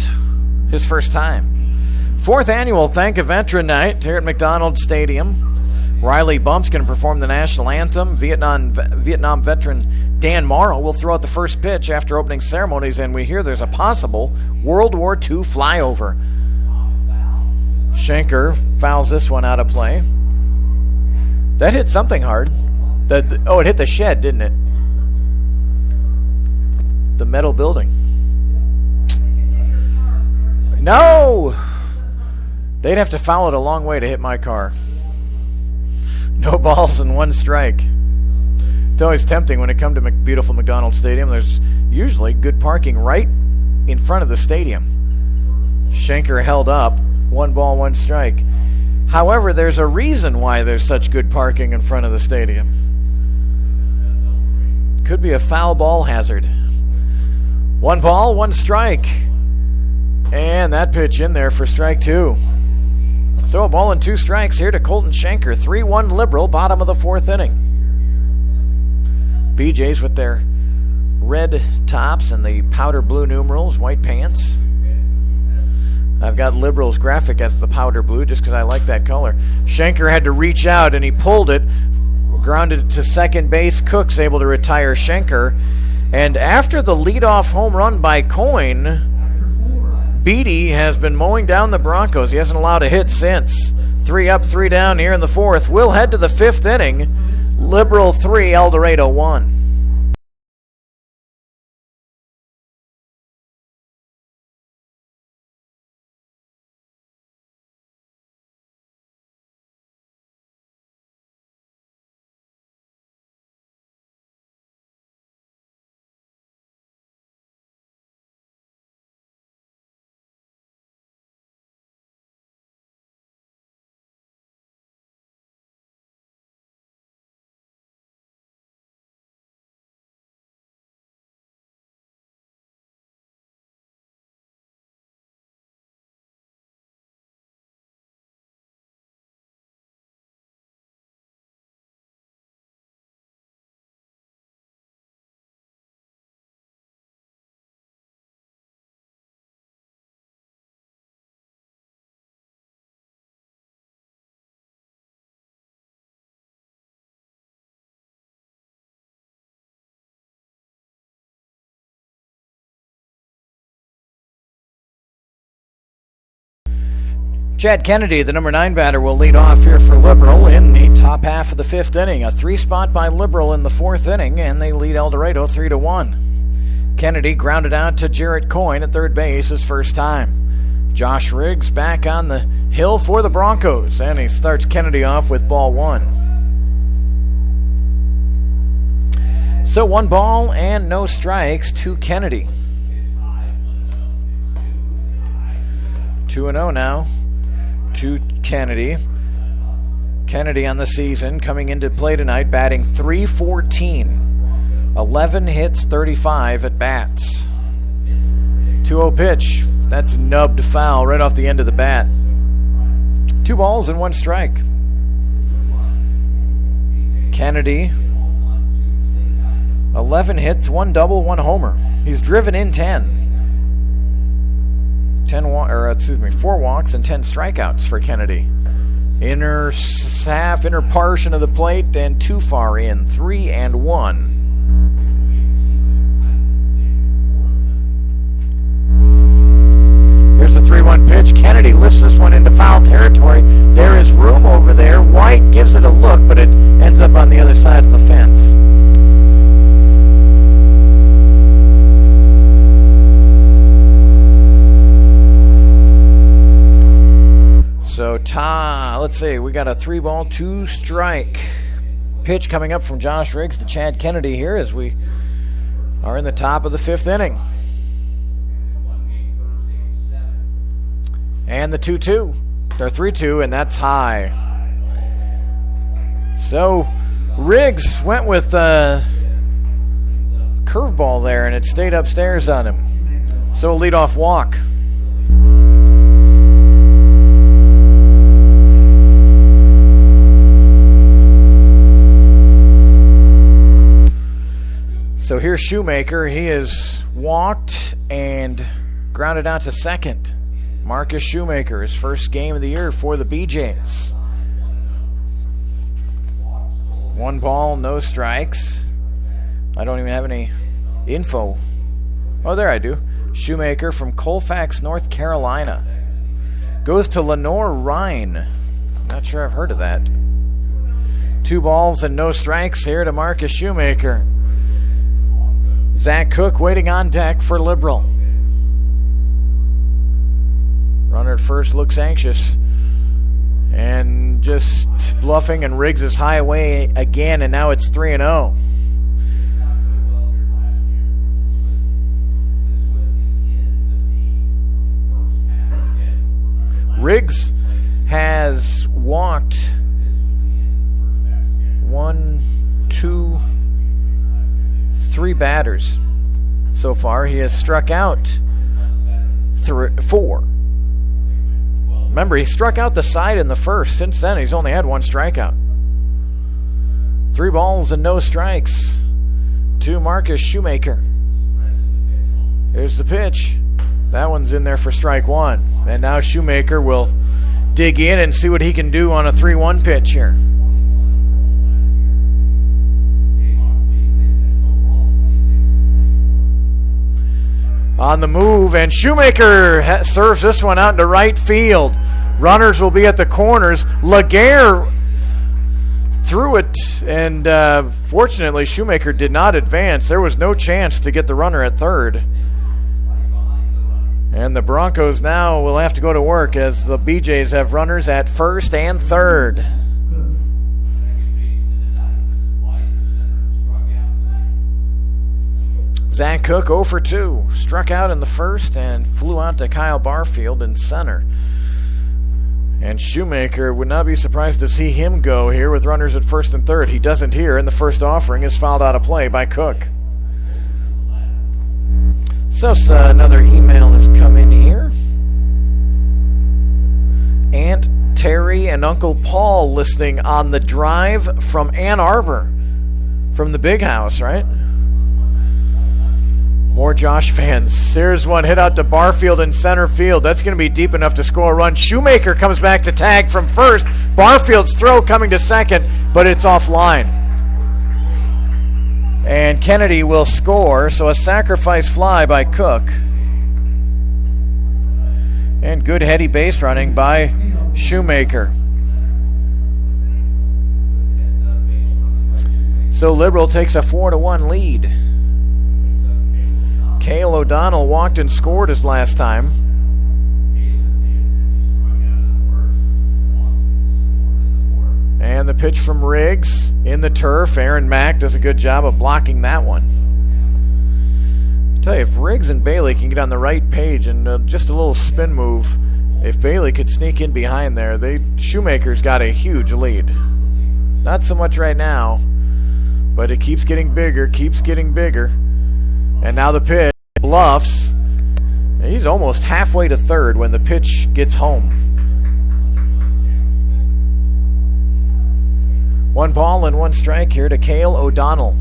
his first time. 4th annual Thank a Veteran Night here at McDonald Stadium. Riley Bump's going to perform the national anthem. Vietnam veteran Dan Morrow will throw out the first pitch after opening ceremonies, and we hear there's a possible World War II flyover. Schenker fouls this one out of play. That hit something hard. It hit the shed, didn't it? The metal building. No! They'd have to foul it a long way to hit my car. No balls and 1 strike. It's always tempting when it comes to beautiful McDonald Stadium. There's usually good parking right in front of the stadium. Schenker held up. 1 ball, 1 strike. However, there's a reason why there's such good parking in front of the stadium. Could be a foul ball hazard. 1 ball, 1 strike. And that pitch in there for strike 2. So a ball and 2 strikes here to Colton Schenker. 3-1 Liberal, bottom of the 4th inning. BeeJays with their red tops and the powder blue numerals, white pants. I've got Liberal's graphic as the powder blue just because I like that color. Schenker had to reach out and he pulled it, grounded it to second base. Cook's able to retire Schenker. And after the leadoff home run by Coyne, Beede has been mowing down the Broncos. He hasn't allowed a hit since. 3 up, 3 down here in the 4th. We'll head to the 5th inning. Liberal 3, El Dorado 1. Chad Kennedy, the number 9 batter, will lead off here for Liberal in the top half of the 5th inning. A 3-spot by Liberal in the 4th inning, and they lead El Dorado 3-1. Kennedy grounded out to Jarrett Coyne at third base his first time. Josh Riggs back on the hill for the Broncos, and he starts Kennedy off with ball 1. So 1 ball and no strikes to Kennedy. 2-0 now to Kennedy. Kennedy on the season coming into play tonight batting .314. 11 hits, 35 at bats. 2-0 pitch. That's nubbed foul right off the end of the bat. 2 balls and 1 strike. Kennedy, 11 hits, 1 double, 1 homer. He's driven in 4 walks and 10 strikeouts for Kennedy. Inner half, inner portion of the plate, and too far in, 3-1. Here's the 3-1 pitch. Kennedy lifts this one into foul territory. There is room over there. White gives it a look, but it ends up on the other side of the fence. So, let's see, we got a 3-ball, 2-strike pitch coming up from Josh Riggs to Chad Kennedy here as we are in the top of the 5th inning. And the 2-2, or 3-2, and that's high. So, Riggs went with a curveball there, and it stayed upstairs on him. So, a leadoff walk. So here's Shoemaker. He has walked and grounded out to second. Marcus Shoemaker, his first game of the year for the BeeJays. 1 ball, no strikes. I don't even have any info. Oh, there I do. Shoemaker from Colfax, North Carolina. Goes to Lenore Rhine. Not sure I've heard of that. 2 balls and no strikes here to Marcus Shoemaker. Zach Cook waiting on deck for Liberal. Runner at first looks anxious. And just bluffing, and Riggs is high away again, and now it's 3-0. Riggs has walked 3 batters so far. He has struck out 4. Remember, he struck out the side in the first. Since then, he's only had 1 strikeout. 3 balls and no strikes to Marcus Shoemaker. Here's the pitch. That one's in there for strike 1. And now Shoemaker will dig in and see what he can do on a 3-1 pitch here. On the move, and Shoemaker serves this one out into right field. Runners will be at the corners. Laguerre threw it, and fortunately Shoemaker did not advance. There was no chance to get the runner at third. And the Broncos now will have to go to work as the BeeJays have runners at first and third. Zach Cook 0 for 2. Struck out in the first and flew out to Kyle Barfield in center. And Shoemaker would not be surprised to see him go here with runners at first and third. He doesn't here, and the first offering is fouled out of play by Cook. So another email has come in here. Aunt Terry and Uncle Paul listening on the drive from Ann Arbor, from the big house, right? More Josh fans. Here's one hit out to Barfield in center field. That's going to be deep enough to score a run. Shoemaker comes back to tag from first. Barfield's throw coming to second, but it's offline. And Kennedy will score, so a sacrifice fly by Cook. And good heady base running by Shoemaker. So Liberal takes a 4-1 lead. Cale O'Donnell walked and scored his last time. And the pitch from Riggs in the turf. Aaron Mack does a good job of blocking that one. I tell you, if Riggs and Bailey can get on the right page and just a little spin move, if Bailey could sneak in behind there, Shoemaker's got a huge lead. Not so much right now, but it keeps getting bigger, And now the pitch bluffs. He's almost halfway to third when the pitch gets home. 1 ball and 1 strike here to Cale O'Donnell.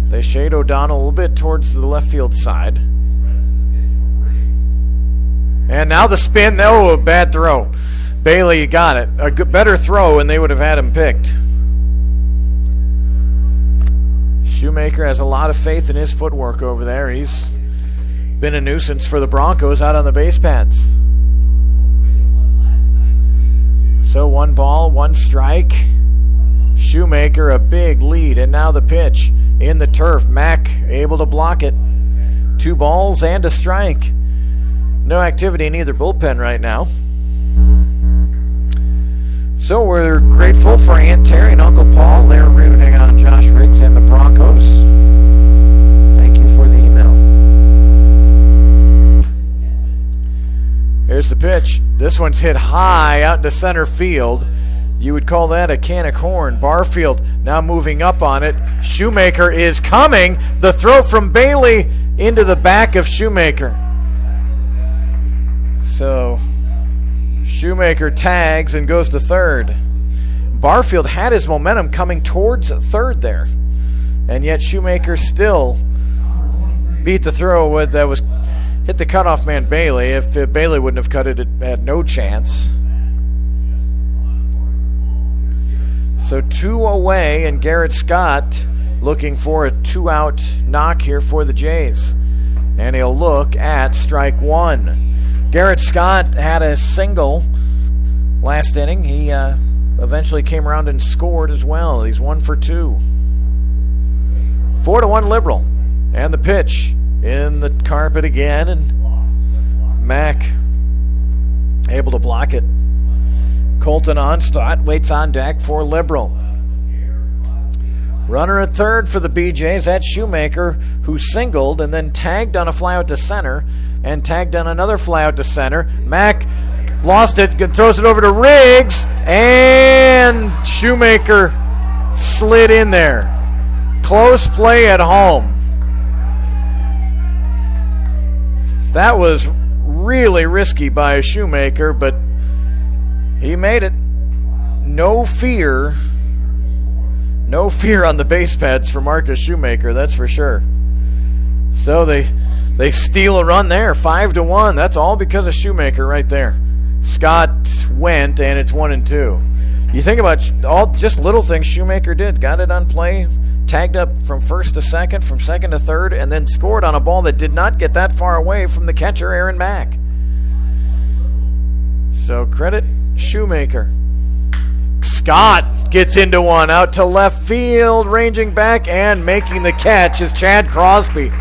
They shade O'Donnell a little bit towards the left field side. And now the spin. Oh, a bad throw. Bailey got it. A better throw and they would have had him picked. Shoemaker has a lot of faith in his footwork over there. He's been a nuisance for the Broncos out on the base paths. So 1 ball, 1 strike. Shoemaker a big lead, and now the pitch in the turf. Mack able to block it. 2 balls and a strike. No activity in either bullpen right now. So we're grateful for Aunt Terry and Uncle Paul. They're rooting on Josh Riggs and the Broncos. Thank you for the email. Here's the pitch. This one's hit high out into center field. You would call that a can of corn. Barfield now moving up on it. Shoemaker is coming. The throw from Bailey into the back of Shoemaker. So Shoemaker tags and goes to third. Barfield had his momentum coming towards third there. And yet Shoemaker still beat the throw that was hit the cutoff man Bailey. If Bailey wouldn't have cut it, it had no chance. So 2 away, and Garrett Scott looking for a 2-out knock here for the Jays. And he'll look at strike 1. Garrett Scott had a single last inning. He eventually came around and scored as well. He's 1 for 2. 4-1 Liberal. And the pitch in the carpet again, and Mack able to block it. Colton Onstadt waits on deck for Liberal. Runner at third for the BeeJays. That's Shoemaker, who singled and then tagged on a fly out to center and tagged on another fly out to center. Mack lost it, throws it over to Riggs, and Shoemaker slid in there. Close play at home. That was really risky by Shoemaker, but he made it. No fear on the base pads for Marcus Shoemaker, that's for sure. So they steal a run there, 5-1. That's all because of Shoemaker right there. Scott went, and it's 1-2. You think about all just little things Shoemaker did. Got it on play, tagged up from first to second, from second to third, and then scored on a ball that did not get that far away from the catcher, Aaron Mack. So credit Shoemaker. Scott gets into one out to left field, ranging back and making the catch is Chad Crosby.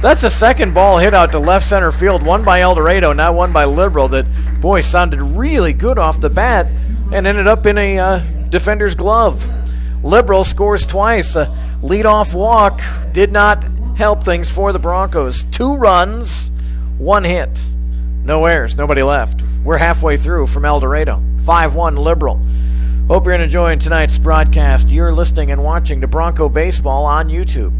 That's the second ball hit out to left center field, one by El Dorado, now one by Liberal, that, boy, sounded really good off the bat and ended up in a defender's glove. Liberal scores twice. A leadoff walk did not help things for the Broncos. 2 runs, 1 hit. No errors, nobody left. We're halfway through from El Dorado. 5-1 Liberal. Hope you're enjoying tonight's broadcast. You're listening and watching to Bronco Baseball on YouTube.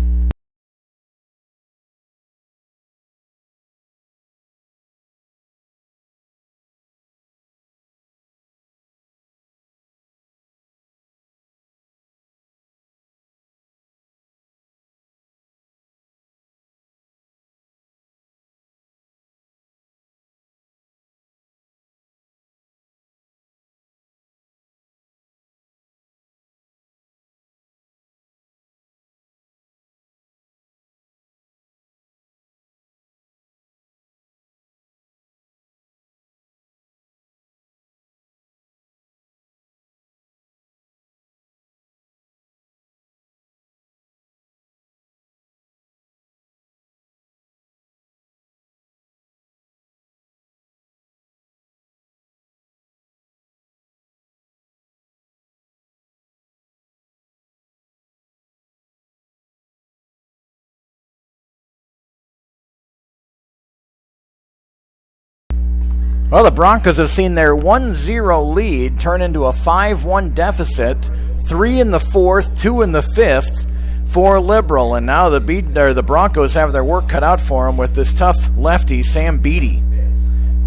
Well, the Broncos have seen their 1-0 lead turn into a 5-1 deficit, 3 in the fourth, 2 in the fifth for Liberal. And now the Broncos have their work cut out for them with this tough lefty, Sam Beatty.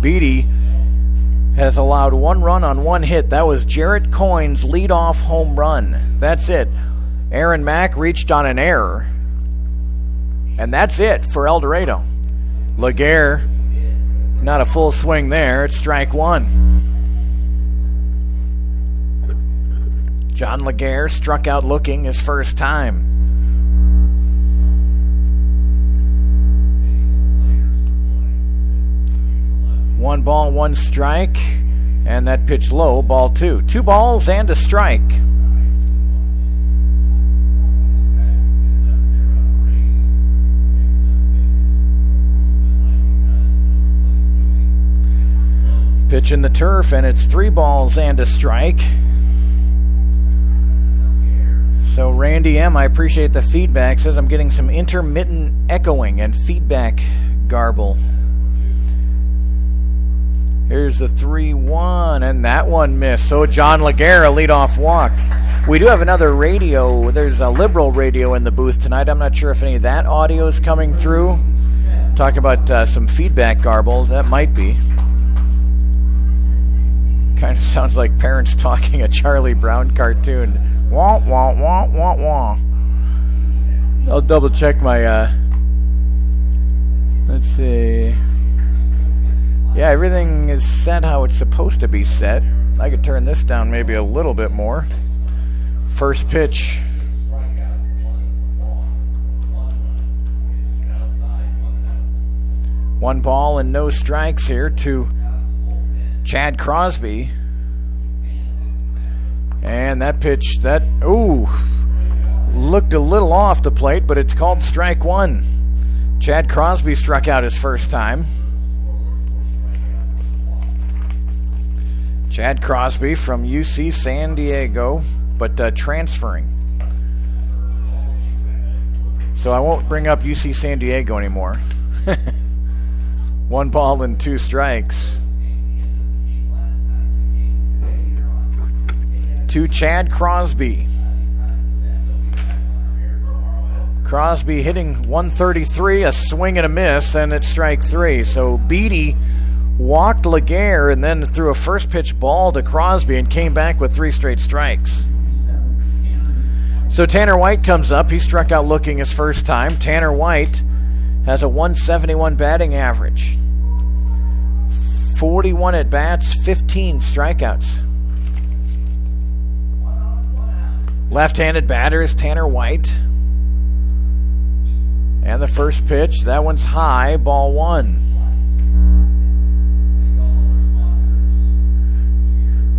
Beatty has allowed 1 run on 1 hit. That was Jarrett Coyne's leadoff home run. That's it. Aaron Mack reached on an error. And that's it for El Dorado. Laguerre, not a full swing there. It's strike 1. John Laguerre struck out looking his first time. One ball, 1 strike, and that pitch low, ball 2. 2 balls and a strike. Pitch in the turf, and it's 3 balls and a strike. So Randy M., I appreciate the feedback, says I'm getting some intermittent echoing and feedback garble. Here's the 3-1, and that one missed. So John Laguerre, a leadoff walk. We do have another radio. There's a Liberal radio in the booth tonight. I'm not sure if any of that audio is coming through. Talking about some feedback garble. That might be. Kind of sounds like parents talking a Charlie Brown cartoon. Wah, wah, wah, wah, wah. I'll double check my, let's see. Yeah, everything is set how it's supposed to be set. I could turn this down maybe a little bit more. First pitch. One ball and no strikes here to Chad Crosby. And that pitch, looked a little off the plate, but it's called strike 1. Chad Crosby struck out his first time. Chad Crosby from UC San Diego, but transferring. So I won't bring up UC San Diego anymore. 1 ball and 2 strikes. To Chad Crosby. Crosby hitting 133, a swing and a miss, and it's strike 3. So Beatty walked Laguerre and then threw a first pitch ball to Crosby and came back with 3 straight strikes. So Tanner White comes up. He struck out looking his first time. Tanner White has a 171 batting average. 41 at-bats, 15 strikeouts. Left-handed batter is Tanner White. And the first pitch, that one's high, ball 1.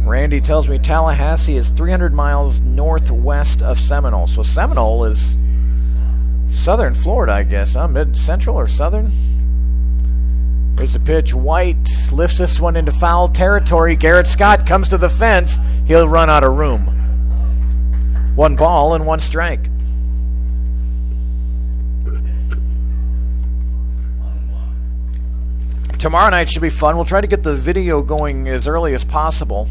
Randy tells me Tallahassee is 300 miles northwest of Seminole. So Seminole is southern Florida, I guess, huh? Mid-central or southern? Here's a pitch. White lifts this one into foul territory. Garrett Scott comes to the fence. He'll run out of room. 1 ball and 1 strike. Tomorrow night should be fun. We'll try to get the video going as early as possible.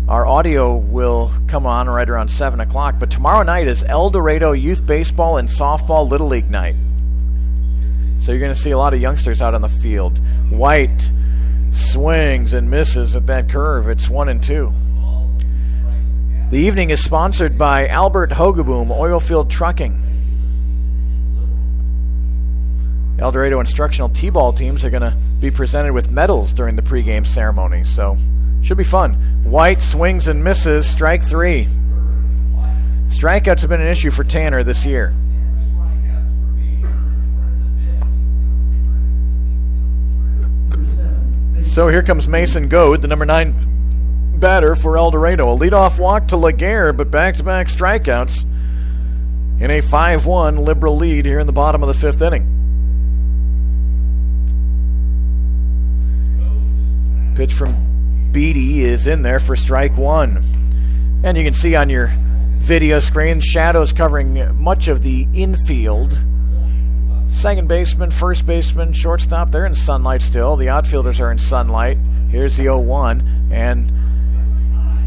Our audio will come on right around 7 o'clock. But tomorrow night is El Dorado Youth Baseball and Softball Little League night. So you're going to see a lot of youngsters out on the field. White swings and misses at that curve. It's 1-2. The evening is sponsored by Albert Hogaboom Oilfield Trucking. El Dorado instructional T-ball teams are going to be presented with medals during the pregame ceremony, so should be fun. White swings and misses, strike 3. Strikeouts have been an issue for Tanner this year. So here comes Mason Goad, the number 9 batter for El Dorado. A leadoff walk to Laguerre, but back-to-back strikeouts in a 5-1 Liberal lead here in the bottom of the 5th inning. Pitch from Beatty is in there for strike 1. And you can see on your video screen shadows covering much of the infield. Second baseman, first baseman, shortstop, they're in sunlight still. The outfielders are in sunlight. Here's the 0-1, and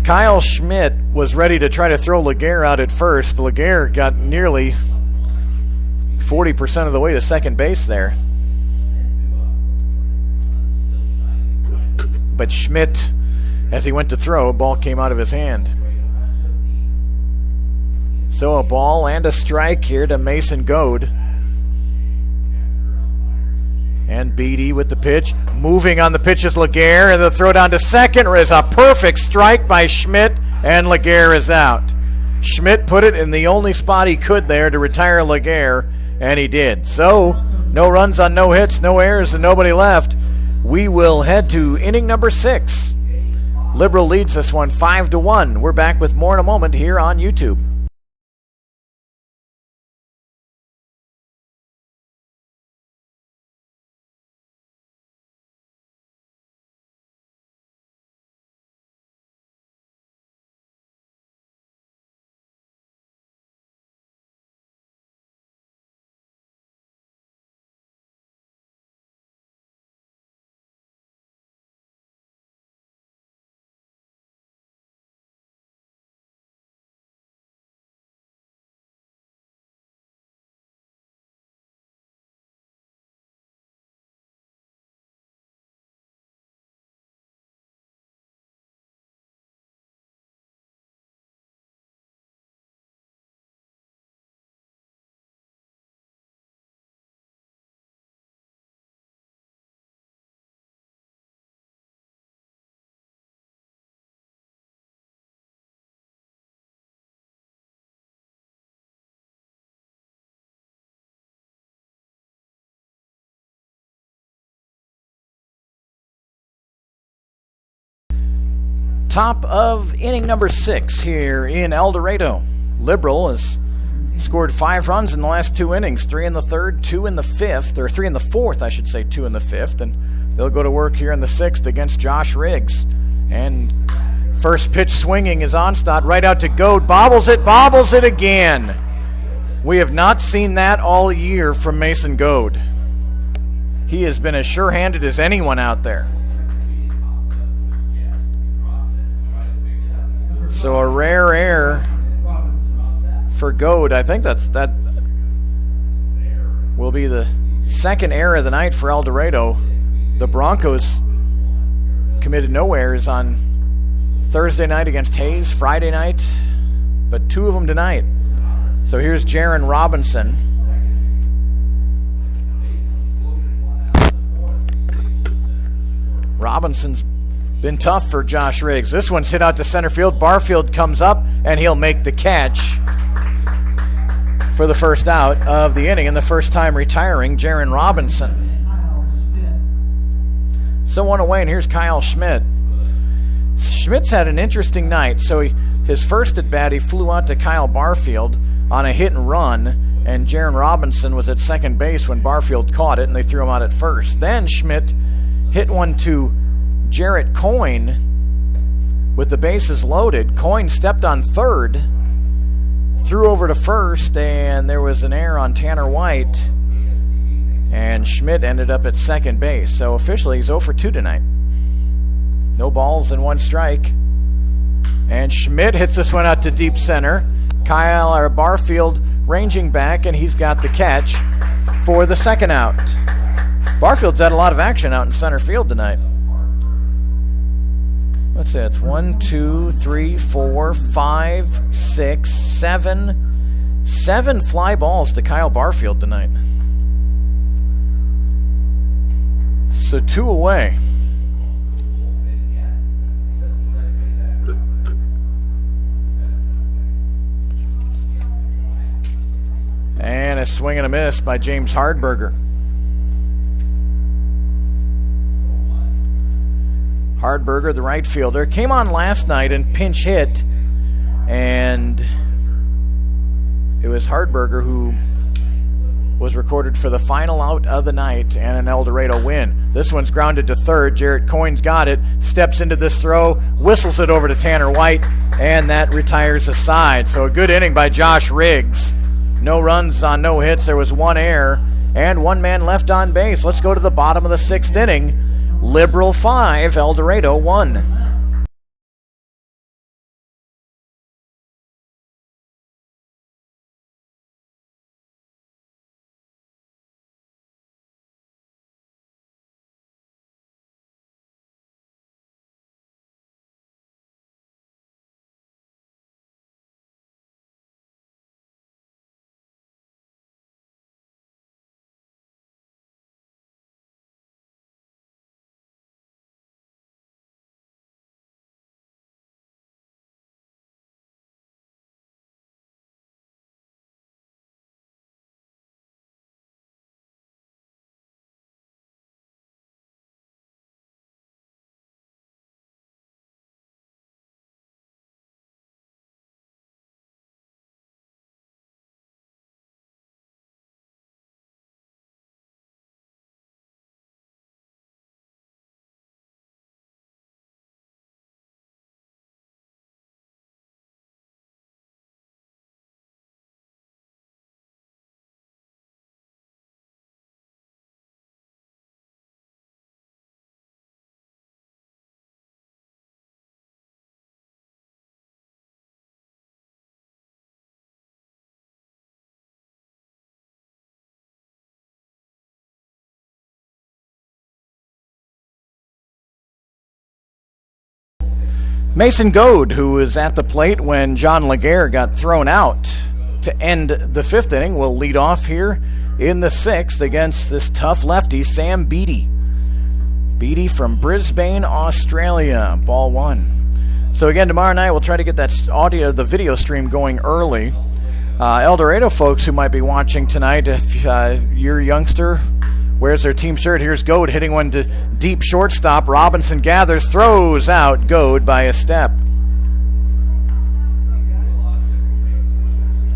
Kyle Schmidt was ready to try to throw Laguerre out at first. Laguerre got nearly 40% of the way to second base there. But Schmidt, as he went to throw, a ball came out of his hand. So a ball and a strike here to Mason Goad. And Beatty with the pitch. Moving on the pitch is Laguerre, and the throw down to second is a perfect strike by Schmidt, and Laguerre is out. Schmidt put it in the only spot he could there to retire Laguerre, and he did. So, no runs on no hits, no errors, and nobody left. We will head to inning number 6. Liberal leads this one 5-1. We're back with more in a moment here on YouTube. Top of inning number 6 here in El Dorado. Liberal has scored 5 runs in the last 2 innings, 3 in the 3rd, 2 in the 5th, or 3 in the 4th, I should say, 2 in the 5th, and they'll go to work here in the 6th against Josh Riggs. And first pitch swinging is Onstad right out to Goad, bobbles it again. We have not seen that all year from Mason Goad. He has been as sure-handed as anyone out there. So a rare error for Goad. I think that will be the second error of the night for El Dorado. The Broncos committed no errors on Thursday night against Hayes, Friday night, but 2 of them tonight. So here's Jaron Robinson. Robinson's been tough for Josh Riggs. This one's hit out to center field. Barfield comes up, and he'll make the catch for the first out of the inning, and the first time retiring Jaron Robinson. So one away, and here's Kyle Schmidt. Schmidt's had an interesting night. So his first at bat, he flew out to Kyle Barfield on a hit and run, and Jaron Robinson was at second base when Barfield caught it, and they threw him out at first. Then Schmidt hit one to Jarrett Coyne with the bases loaded. Coyne stepped on third, threw over to first, and there was an error on Tanner White, and Schmidt ended up at second base. So officially he's 0 for 2 tonight. No balls and 1 strike. And Schmidt hits this one out to deep center. Barfield ranging back, and he's got the catch for the second out. Barfield's had a lot of action out in center field tonight. Let's see, it's 1, 2, 3, 4, 5, 6, 7. 7 fly balls to Kyle Barfield tonight. So 2 away. And a swing and a miss by James Hardberger. Hardberger, the right fielder, came on last night and pinch hit, and it was Hardberger who was recorded for the final out of the night and an El Dorado win. This one's grounded to third. Jarrett Coyne's got it, steps into this throw, whistles it over to Tanner White, and that retires a side. So a good inning by Josh Riggs. No runs on no hits. There was 1 error and 1 man left on base. Let's go to the bottom of the 6th inning. Liberal 5, El Dorado 1. Mason Goad, who was at the plate when John Laguerre got thrown out to end the 5th inning, will lead off here in the 6th against this tough lefty, Sam Beattie. Beattie from Brisbane, Australia. Ball 1. So again, tomorrow night we'll try to get that audio, the video stream going early. El Dorado folks who might be watching tonight, if you're a youngster, wears their team shirt. Here's Goad hitting one to deep shortstop. Robinson gathers, throws out Goad by a step.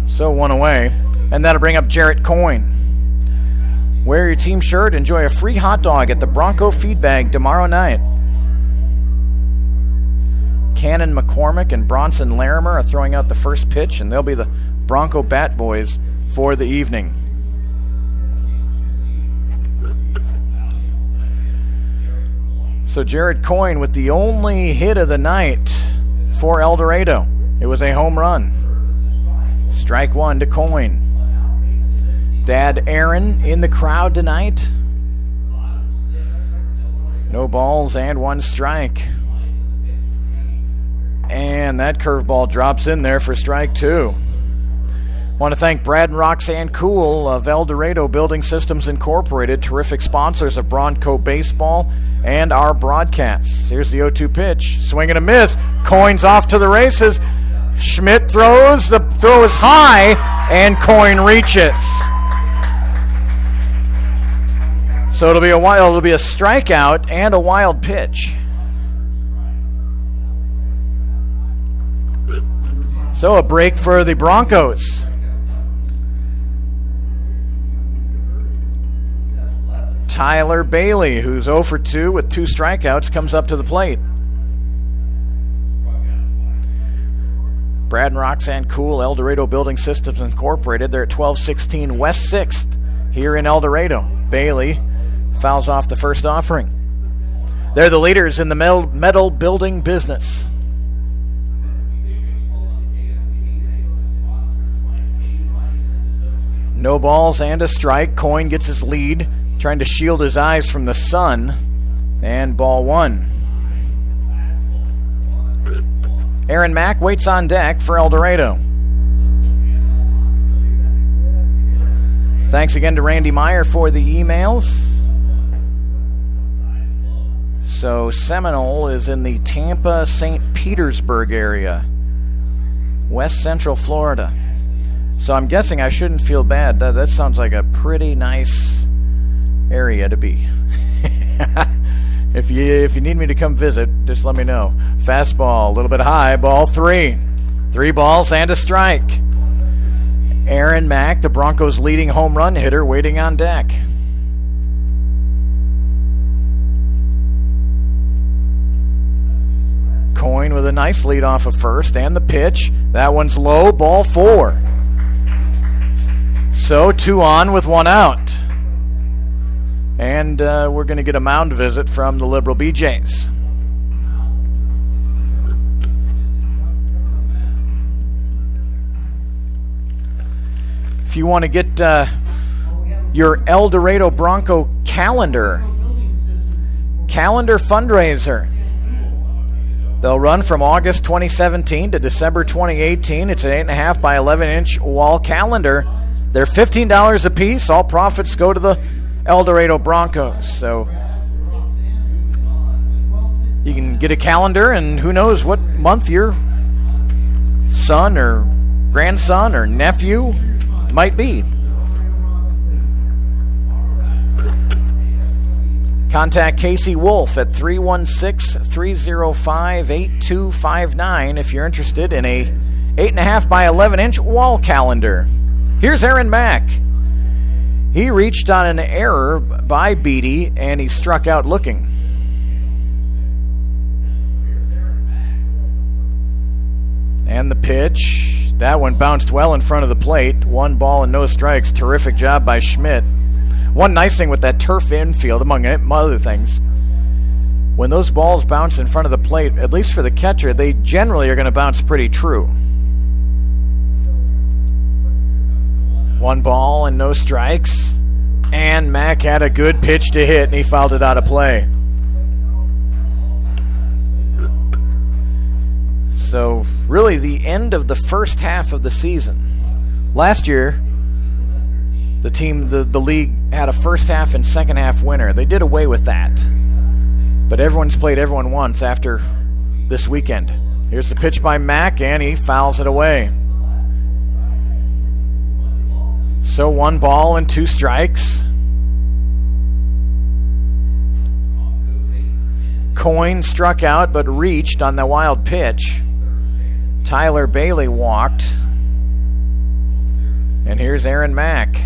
So 1 away. And that'll bring up Jarrett Coyne. Wear your team shirt. Enjoy a free hot dog at the Bronco Feed Bag tomorrow night. Cannon McCormick and Bronson Larimer are throwing out the first pitch, and they'll be the Bronco Bat Boys for the evening. So Jarrett Coyne with the only hit of the night for El Dorado. It was a home run. Strike 1 to Coyne. Dad Aaron in the crowd tonight. No balls and 1 strike. And that curveball drops in there for strike 2. Want to thank Brad and Roxanne Kuhl of El Dorado Building Systems Incorporated, terrific sponsors of Bronco Baseball and our broadcasts. Here's the 0-2 pitch. Swing and a miss. Coyne's off to the races. Schmidt throws. The throw is high, and Coyne reaches. So it'll be a strikeout and a wild pitch. So a break for the Broncos. Tyler Bailey, who's 0 for 2 with 2 strikeouts, comes up to the plate. Brad and Roxanne Kuhl, El Dorado Building Systems Incorporated. They're at 1216 West 6th here in El Dorado. Bailey fouls off the first offering. They're the leaders in the metal building business. No balls and a strike. Coyne gets his lead, trying to shield his eyes from the sun. And ball 1. Aaron Mack waits on deck for El Dorado. Thanks again to Randy Meyer for the emails. So Seminole is in the Tampa, St. Petersburg area, West Central Florida. So I'm guessing I shouldn't feel bad. That sounds like a pretty nice area to be. If you need me to come visit, just let me know. Fastball, a little bit high, ball 3. 3 balls and a strike. Aaron Mack, the Broncos' leading home run hitter, waiting on deck. Coyne with a nice lead off of first, and the pitch. That one's low, ball 4. So 2 on with 1 out. And we're going to get a mound visit from the Liberal BeeJays. If you want to get your El Dorado Bronco calendar fundraiser, they'll run from August 2017 to December 2018. It's an 8.5 by 11-inch wall calendar. They're $15 a piece. All profits go to the El Dorado Broncos. So you can get a calendar, and who knows what month your son or grandson or nephew might be. Contact Casey Wolf at 316-305-8259 if you're interested in a 8.5 by 11-inch wall calendar. Here's Aaron Mack. He reached on an error by Beatty, and he struck out looking. And the pitch, that one bounced well in front of the plate. 1 ball and no strikes. Terrific job by Schmidt. One nice thing with that turf infield, among other things, when those balls bounce in front of the plate, at least for the catcher, they generally are going to bounce pretty true. 1 ball and no strikes. And Mack had a good pitch to hit, and he fouled it out of play. So, really, the end of the first half of the season. Last year, the league had a first half and second half winner. They did away with that. But everyone's played everyone once after this weekend. Here's the pitch by Mack, and he fouls it away. So 1 ball and 2 strikes. Coyne struck out but reached on the wild pitch. Tyler Bailey walked. And here's Aaron Mack.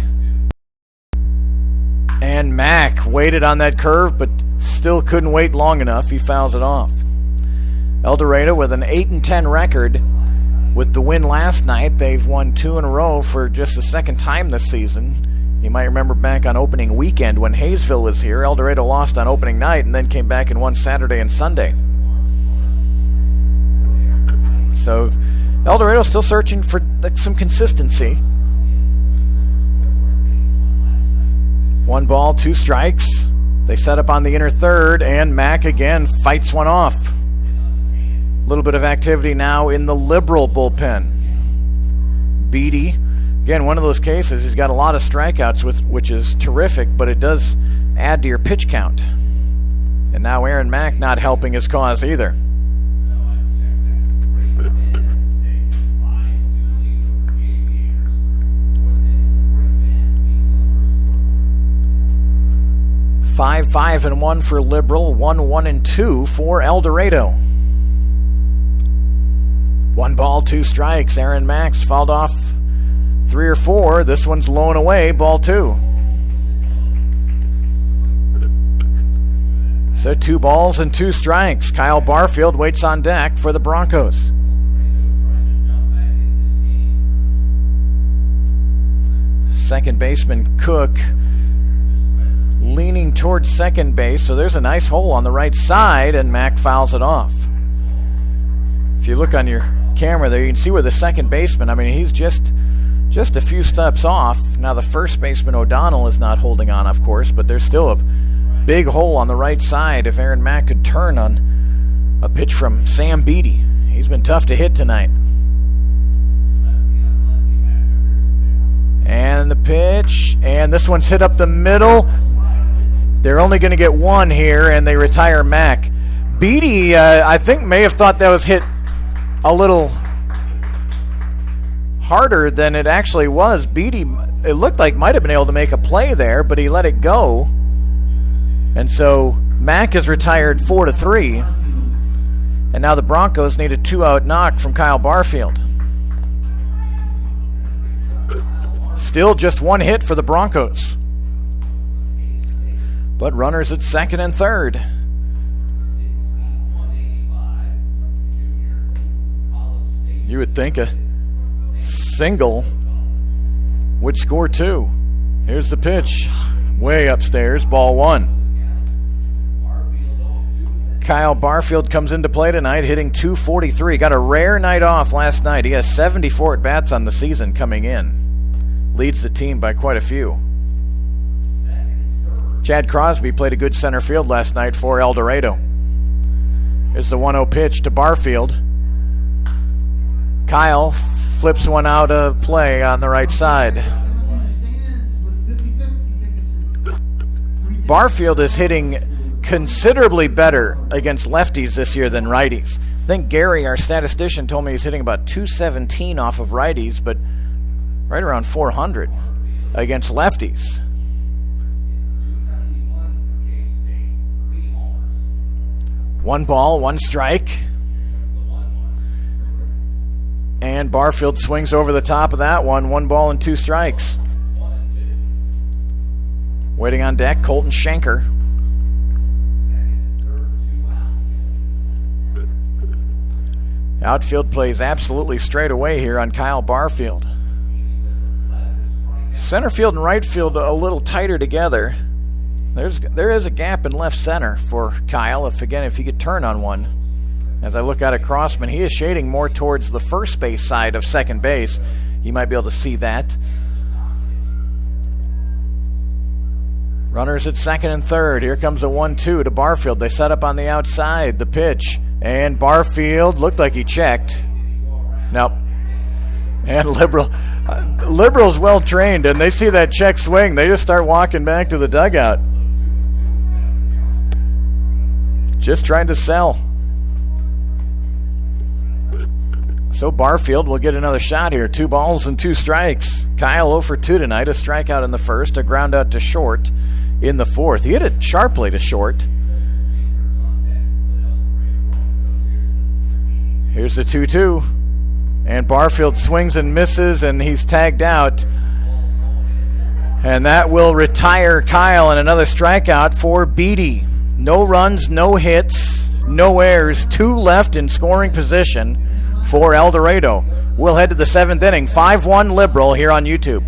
And Mack waited on that curve but still couldn't wait long enough. He fouls it off. El Dorado with an 8-10 record. With the win last night, they've won 2 in a row for just the second time this season. You might remember back on opening weekend when Hayesville was here. El Dorado lost on opening night and then came back and won Saturday and Sunday. So El Dorado still searching for some consistency. 1 ball, 2 strikes. They set up on the inner third, and Mack again fights one off. A little bit of activity now in the Liberal bullpen. Beatty, again, one of those cases, he's got a lot of strikeouts, which is terrific, but it does add to your pitch count. And now Aaron Mack not helping his cause either. Five, 5-1 for Liberal, 1-1-2 for El Dorado. 1 ball, 2 strikes. Aaron Mack's fouled off 3 or 4. This one's low and away, ball 2. So 2 balls and 2 strikes. Kyle Barfield waits on deck for the Broncos. Second baseman Cook leaning towards second base, so there's a nice hole on the right side, and Mack fouls it off. If you look on your camera there, you can see where the second baseman, he's just a few steps off. Now the first baseman, O'Donnell, is not holding on, of course, but there's still a big hole on the right side if Aaron Mack could turn on a pitch from Sam Beatty. He's been tough to hit tonight. And the pitch, and this one's hit up the middle. They're only going to get 1 here, and they retire Mack. Beatty, I think, may have thought that was hit a little harder than it actually was. Beatty, it looked like, might have been able to make a play there, but he let it go. And so Mack is retired 4-3. And now the Broncos need a 2-out knock from Kyle Barfield. Still just 1 hit for the Broncos. But runners at second and third. You would think a single would score 2. Here's the pitch. Way upstairs, ball one. Kyle Barfield comes into play tonight, hitting .243. Got a rare night off last night. He has 74 at-bats on the season coming in. Leads the team by quite a few. Chad Crosby played a good center field last night for El Dorado. Here's the 1-0 pitch to Barfield. Kyle flips one out of play on the right side. Barfield is hitting considerably better against lefties this year than righties. I think Gary, our statistician, told me he's hitting about .217 off of righties, but right around .400 against lefties. One ball, one strike. And Barfield swings over the top of that one. 1 ball and 2 strikes. Waiting on deck, Colton Schenker. Outfield plays absolutely straight away here on Kyle Barfield. Center field and right field a little tighter together. There is a gap in left center for Kyle if he could turn on one. As I look out at Crossman, he is shading more towards the first base side of second base. You might be able to see that. Runners at second and third. Here comes a 1-2 to Barfield. They set up on the outside. The pitch. And Barfield looked like he checked. Nope. And Liberal's well trained, and they see that check swing. They just start walking back to the dugout. Just trying to sell. So Barfield will get another shot here. 2 balls and 2 strikes. Kyle 0 for 2 tonight. A strikeout in the first, a ground out to short in the fourth. He hit it sharply to short. Here's the 2-2. And Barfield swings and misses, and he's tagged out. And that will retire Kyle, and another strikeout for Beede. No runs, no hits, no errors. 2 left in scoring position for El Dorado. We'll head to the 7th inning. 5-1 Liberal here on YouTube.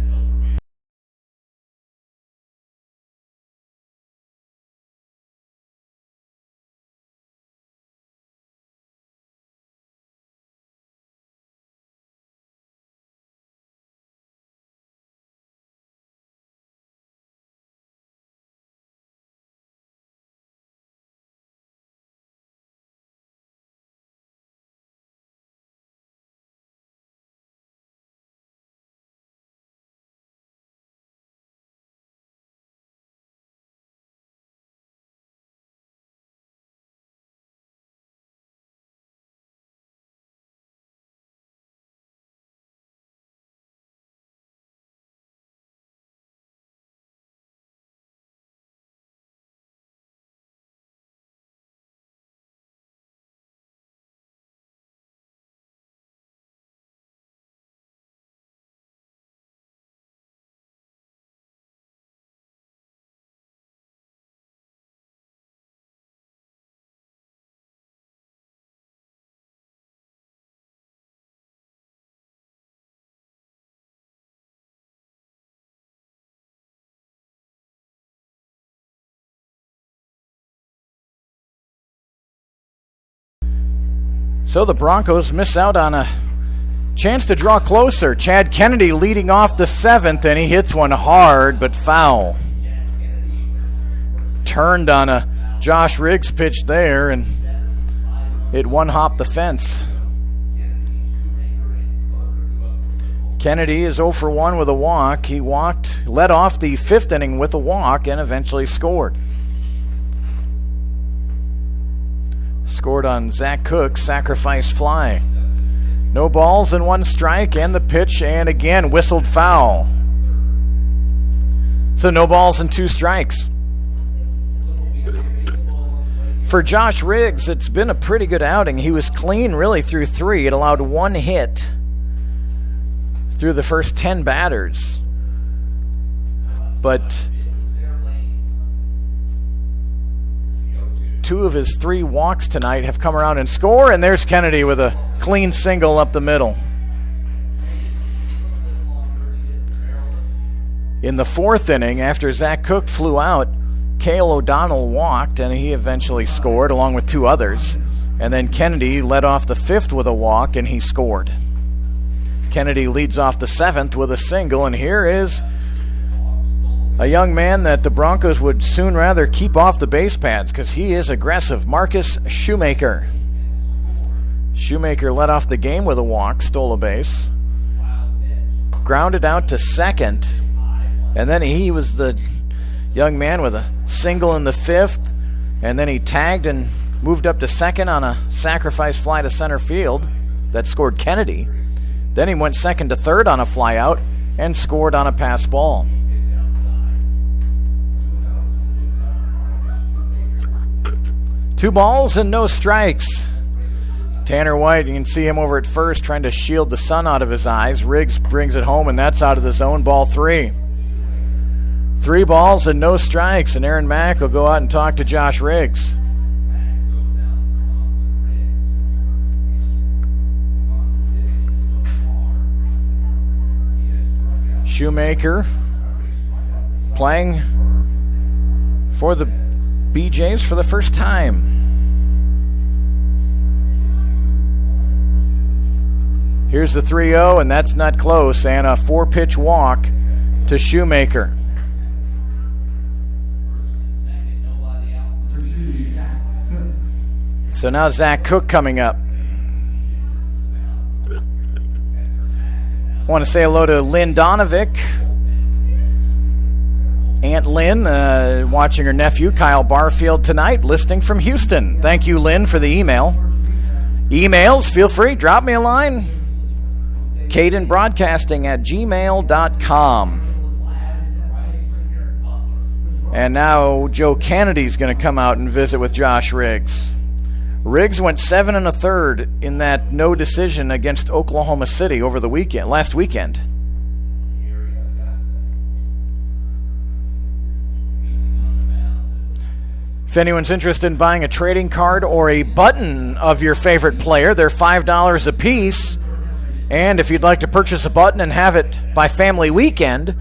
So the Broncos miss out on a chance to draw closer. Chad Kennedy leading off the 7th, and he hits one hard but foul. Turned on a Josh Riggs pitch there, and it one-hopped the fence. Kennedy is 0 for 1 with a walk. He led off the 5th inning with a walk, and eventually scored. Scored on Zach Cook's sacrifice fly. No balls and 1 strike, and the pitch, and again whistled foul. So no balls and 2 strikes. For Josh Riggs, it's been a pretty good outing. He was clean really through 3. It allowed 1 hit through the first 10 batters. But 2 of his 3 walks tonight have come around and score, and there's Kennedy with a clean single up the middle. In the fourth inning, after Zach Cook flew out, Cale O'Donnell walked, and he eventually scored along with two others. And then Kennedy led off the fifth with a walk, and he scored. Kennedy leads off the seventh with a single, and here is a young man that the Broncos would soon rather keep off the base pads because he is aggressive, Marcus Shoemaker. Shoemaker led off the game with a walk, stole a base, grounded out to second, and then he was the young man with a single in the fifth, and then he tagged and moved up to second on a sacrifice fly to center field that scored Kennedy. Then he went second to third on a fly out and scored on a pass ball. Two balls and no strikes. Tanner White, you can see him over at first trying to shield the sun out of his eyes. Riggs brings it home, and that's out of the zone, ball three. 3 balls and no strikes, and Aaron Mack will go out and talk to Josh Riggs. Shoemaker playing for the BeeJays for the first time. Here's the 3-0, and that's not close, and a 4-pitch walk to Shoemaker. So now Zach Cook coming up. I want to say hello to Lynn Donovic. Aunt Lynn watching her nephew Kyle Barfield tonight, listening from Houston. Thank you, Lynn, for the email. Emails, feel free, drop me a line. cadenbroadcasting@gmail.com. And now Joe Kennedy's going to come out and visit with Josh Riggs. Riggs went 7 1/3 in that no decision against Oklahoma City over the last weekend. If anyone's interested in buying a trading card or a button of your favorite player, they're $5 a piece. And if you'd like to purchase a button and have it by family weekend,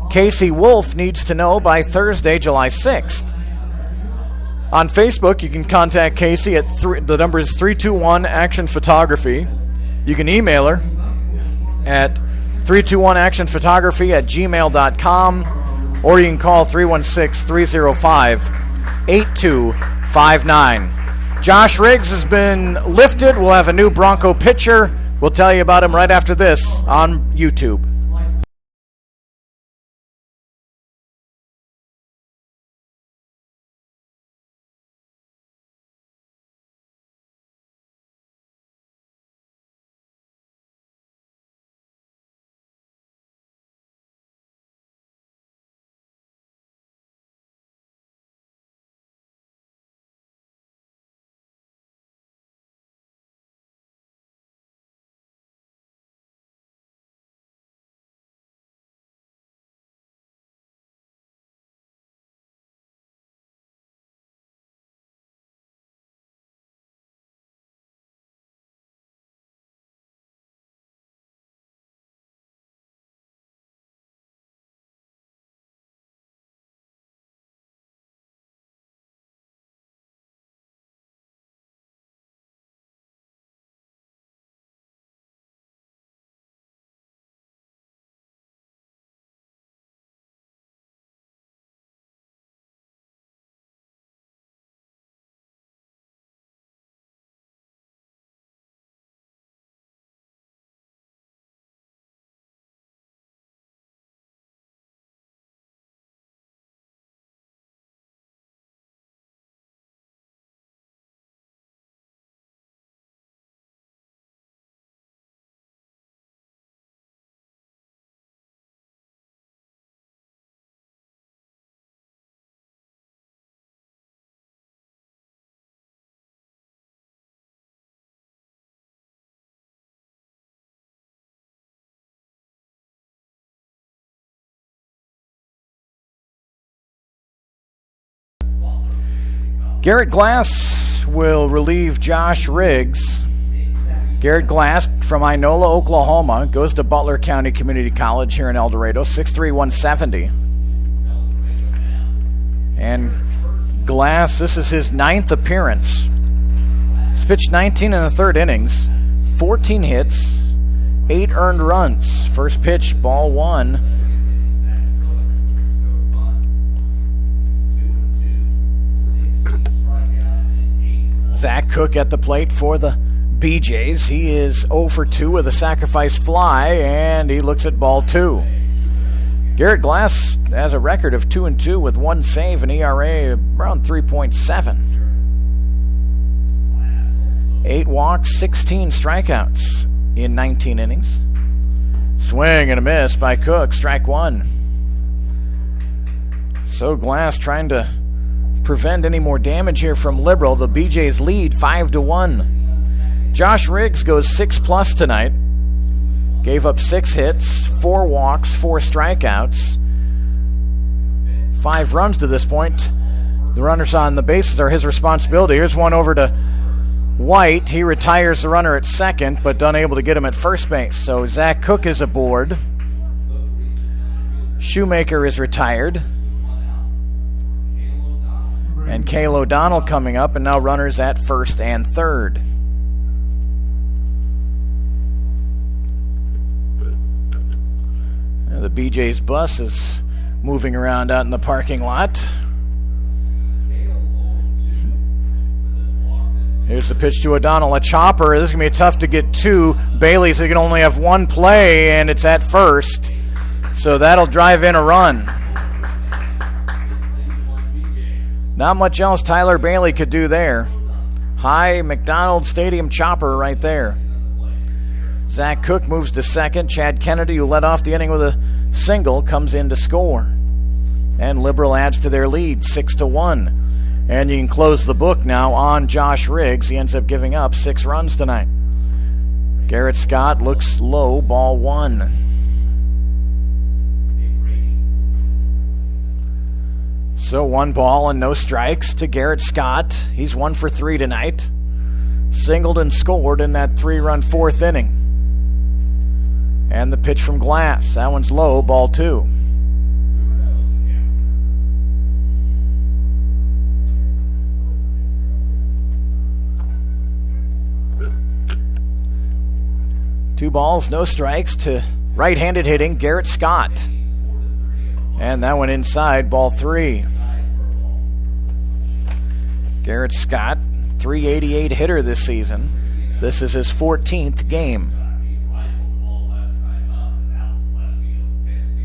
Casey Wolf needs to know by Thursday, July 6th. On Facebook, you can contact Casey at the number is 321 Action Photography. You can email her at 321actionphotography@gmail.com, or you can call 316-305-8259. Josh Riggs has been lifted. We'll have a new Bronco pitcher. We'll tell you about him right after this on YouTube. Garrett Glass will relieve Josh Riggs. Garrett Glass from Inola, Oklahoma, goes to Butler County Community College here in El Dorado, 6'3", 170. And Glass, this is his 9th appearance. He's pitched 19 in the third innings, 14 hits, 8 earned runs. First pitch, ball 1. Zach Cook at the plate for the BeeJays. He is 0 for 2 with a sacrifice fly, and he looks at ball 2. Garrett Glass has a record of 2-2 with 1 save and ERA around 3.7. 8 walks, 16 strikeouts in 19 innings. Swing and a miss by Cook, strike 1. So Glass trying to prevent any more damage here from Liberal. The BeeJays lead 5-1. Josh Riggs goes 6+ tonight. Gave up 6 hits, 4 walks, 4 strikeouts, 5 runs to this point. The runners on the bases are his responsibility. Here's one over to White. He retires the runner at second, but unable to get him at first base. So Zach Cook is aboard. Shoemaker is retired. And Cale O'Donnell coming up, and now runners at first and third. The BeeJays bus is moving around out in the parking lot. Here's the pitch to O'Donnell, a chopper. This is going to be tough to get to. Bailey's can only have 1 play, and it's at first. So that'll drive in a run. Not much else Tyler Bailey could do there. High McDonald Stadium chopper right there. Zach Cook moves to second. Chad Kennedy, who led off the inning with a single, comes in to score. And Liberal adds to their lead, 6-1. And you can close the book now on Josh Riggs. He ends up giving up 6 runs tonight. Garrett Scott looks low, ball 1. So 1 ball and no strikes to Garrett Scott. He's 1 for 3 tonight. Singled and scored in that 3-run 4th inning. And the pitch from Glass. That one's low, ball 2. Two balls, no strikes to right-handed hitting Garrett Scott. And that one inside, ball 3. Garrett Scott, .388 hitter this season. This is his 14th game.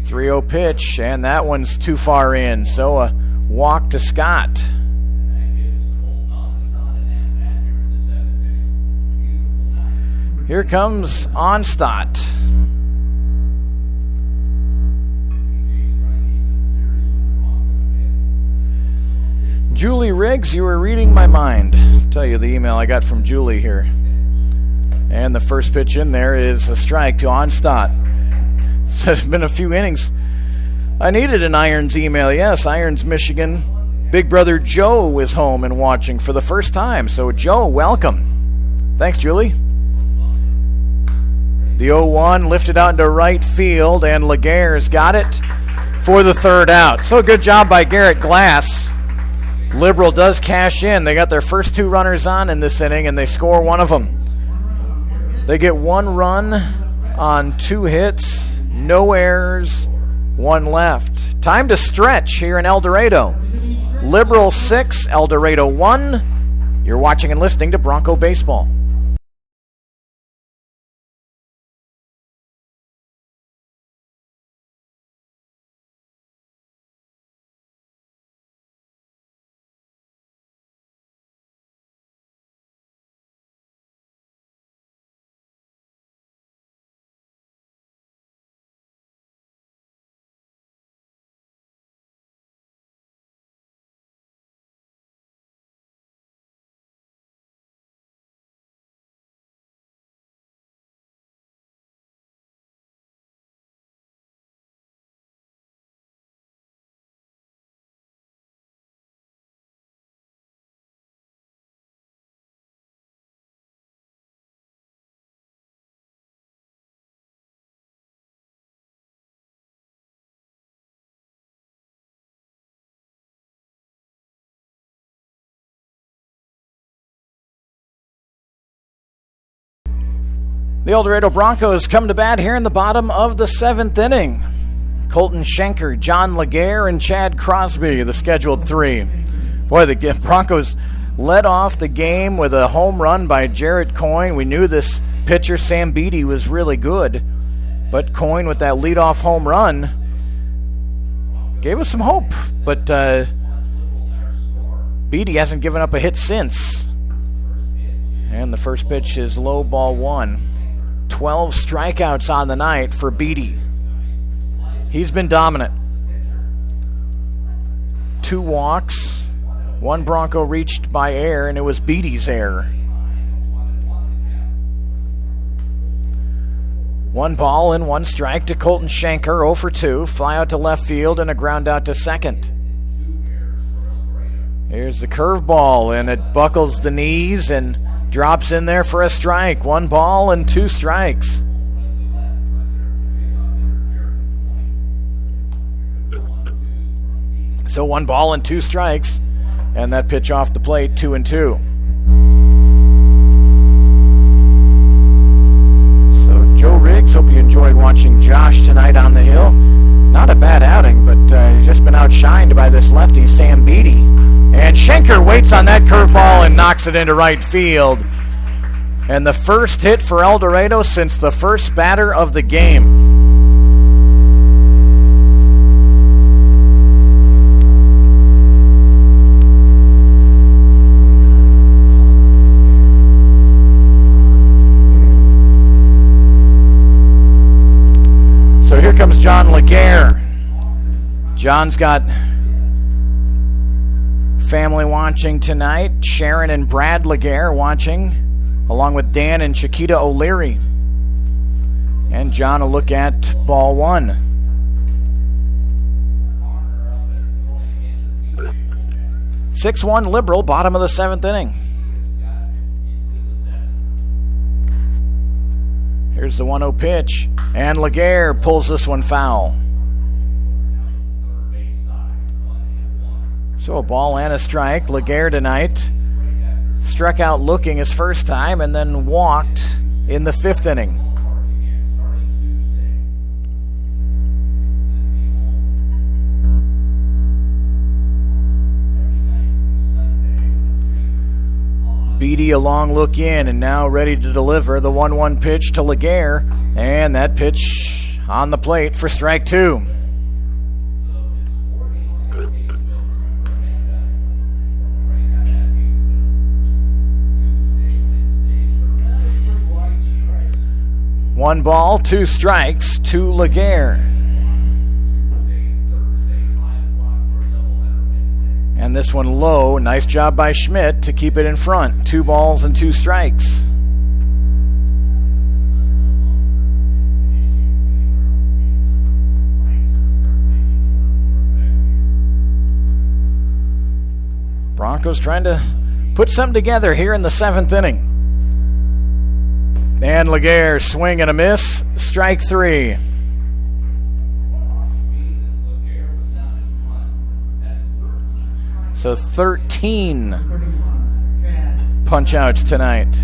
3-0 pitch, and that one's too far in, so a walk to Scott. Here comes Onstadt. Julie Riggs, you were reading my mind. I'll tell you the email I got from Julie here. And the first pitch in there is a strike to Onstadt. It's been a few innings. I needed an Irons email. Yes, Irons, Michigan. Big brother Joe is home and watching for the first time. So, Joe, welcome. Thanks, Julie. The 0-1 lifted out into right field, and Laguerre's got it for the 3rd out. So, good job by Garrett Glass. Liberal does cash in. They got their first 2 runners on in this inning, and they score 1 of them. They get 1 run on 2 hits, no errors, 1 left. Time to stretch here in El Dorado. Liberal 6, El Dorado 1. You're watching and listening to Bronco Baseball. The El Dorado Broncos come to bat here in the bottom of the 7th inning. Colton Schenker, John Laguerre, and Chad Crosby, the scheduled 3. Boy, the Broncos led off the game with a home run by Jarrett Coyne. We knew this pitcher, Sam Beatty, was really good, but Coyne with that leadoff home run gave us some hope. But Beatty hasn't given up a hit since. And the first pitch is low, ball 1. 12 strikeouts on the night for Beatty. He's been dominant. 2 walks, 1 Bronco reached by error, and it was Beatty's error. 1 ball and 1 strike to Colton Schenker, 0 for 2. Fly out to left field and a ground out to second. Here's the curveball, and it buckles the knees and drops in there for a strike. 1 ball and 2 strikes. So 1 ball and 2 strikes, and that pitch off the plate, 2-2. So Joe Riggs, hope you enjoyed watching Josh tonight on the hill. Not a bad outing, but he's just been outshined by this lefty, Sam Beatty. And Schenker waits on that curveball and knocks it into right field. And the first hit for El Dorado since the first batter of the game. So here comes John Laguerre. John's got family watching tonight. Sharon and Brad Laguerre watching, along with Dan and Chiquita O'Leary. And John will look at ball 1. Six-1 Liberal, bottom of the 7th inning. Here's the 1-0 pitch, and Laguerre pulls this one foul. So a ball and a strike. Laguerre tonight struck out looking his first time and then walked in the 5th inning. Beatty a long look in and now ready to deliver the 1-1 pitch to Laguerre, and that pitch on the plate for strike 2. One ball, 2 strikes to Laguerre. And this one low. Nice job by Schmidt to keep it in front. 2 balls and 2 strikes. Broncos trying to put something together here in the 7th inning. And Laguerre, swing and a miss, strike 3. So 13 punch-outs tonight.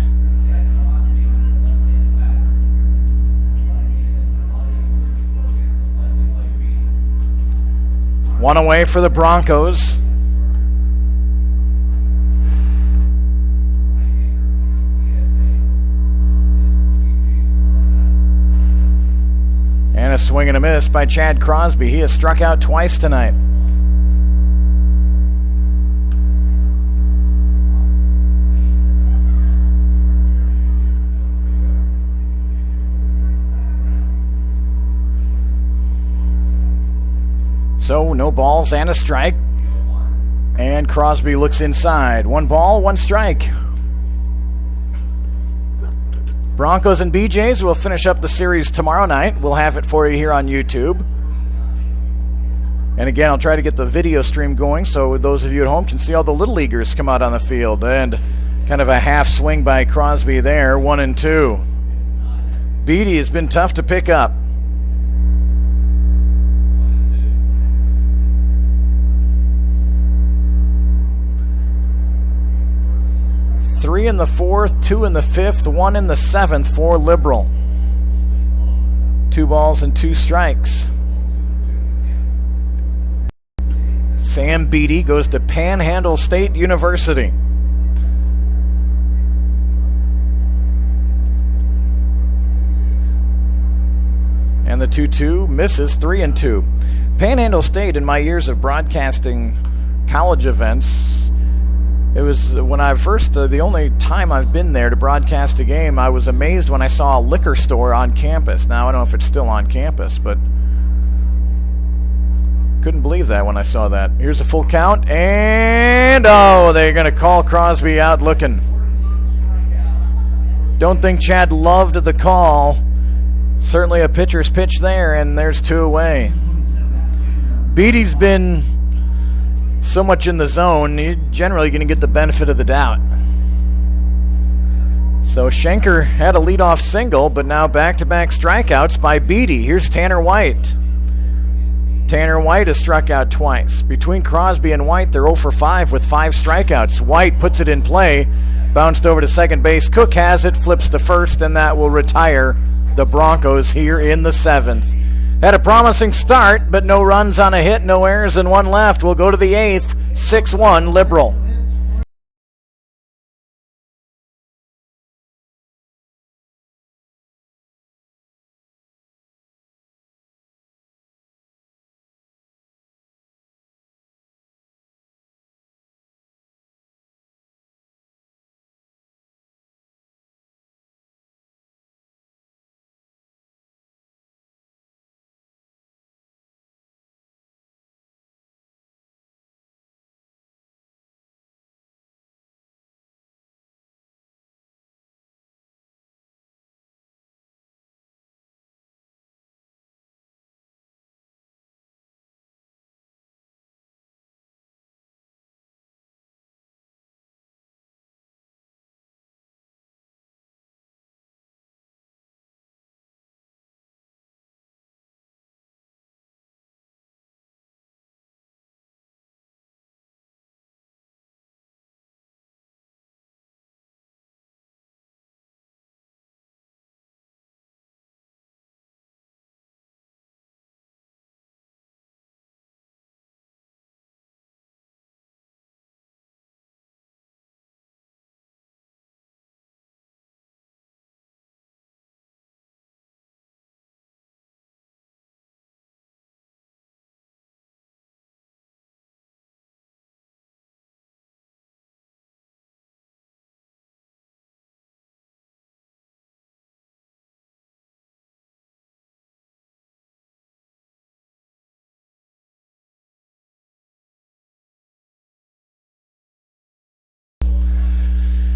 One away for the Broncos. And a swing and a miss by Chad Crosby. He has struck out twice tonight. So no balls and a strike. And Crosby looks inside. 1 ball, 1 strike. Broncos and BeeJays will finish up the series tomorrow night. We'll have it for you here on YouTube. And again, I'll try to get the video stream going so those of you at home can see all the little leaguers come out on the field. And kind of a half swing by Crosby there, 1-2. Beatty has been tough to pick up. 3 in the 4th, 2 in the 5th, 1 in the 7th for Liberal. 2 balls and 2 strikes. Sam Beatty goes to Panhandle State University. And the 2-2 misses, 3-2. Panhandle State, in my years of broadcasting college events, it was when I first, the only time I've been there to broadcast a game, I was amazed when I saw a liquor store on campus. Now, I don't know if it's still on campus, but couldn't believe that when I saw that. Here's a full count, and they're going to call Crosby out looking. Don't think Chad loved the call. Certainly a pitcher's pitch there, and there's 2 away. Beatty's been so much in the zone, you're generally going to get the benefit of the doubt. So Schenker had a leadoff single, but now back-to-back strikeouts by Beatty. Here's Tanner White. Tanner White has struck out twice. Between Crosby and White, they're 0 for 5 with 5 strikeouts. White puts it in play, bounced over to second base. Cook has it, flips to first, and that will retire the Broncos here in the 7th. Had a promising start, but no runs on a hit, no errors, and 1 left. We'll go to the 8th, 6-1 Liberal.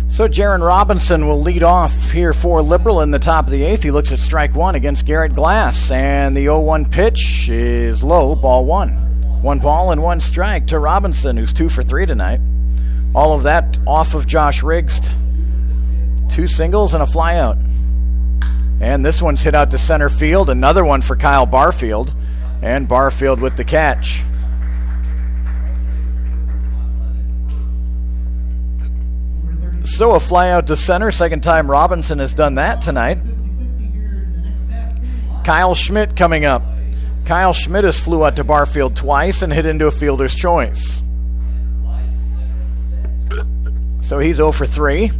So Jaron Robinson will lead off here for Liberal in the top of the 8th. He looks at strike 1 against Garrett Glass, and the 0-1 pitch is low, ball 1. 1 ball and 1 strike to Robinson, who's 2 for 3 tonight. All of that off of Josh Riggs. 2 singles and a flyout. And this one's hit out to center field. Another one for Kyle Barfield, and Barfield with the catch. So a fly out to center. Second time Robinson has done that tonight. Kyle Schmidt coming up. Kyle Schmidt has flew out to Barfield twice and hit into a fielder's choice. So he's 0 for 3.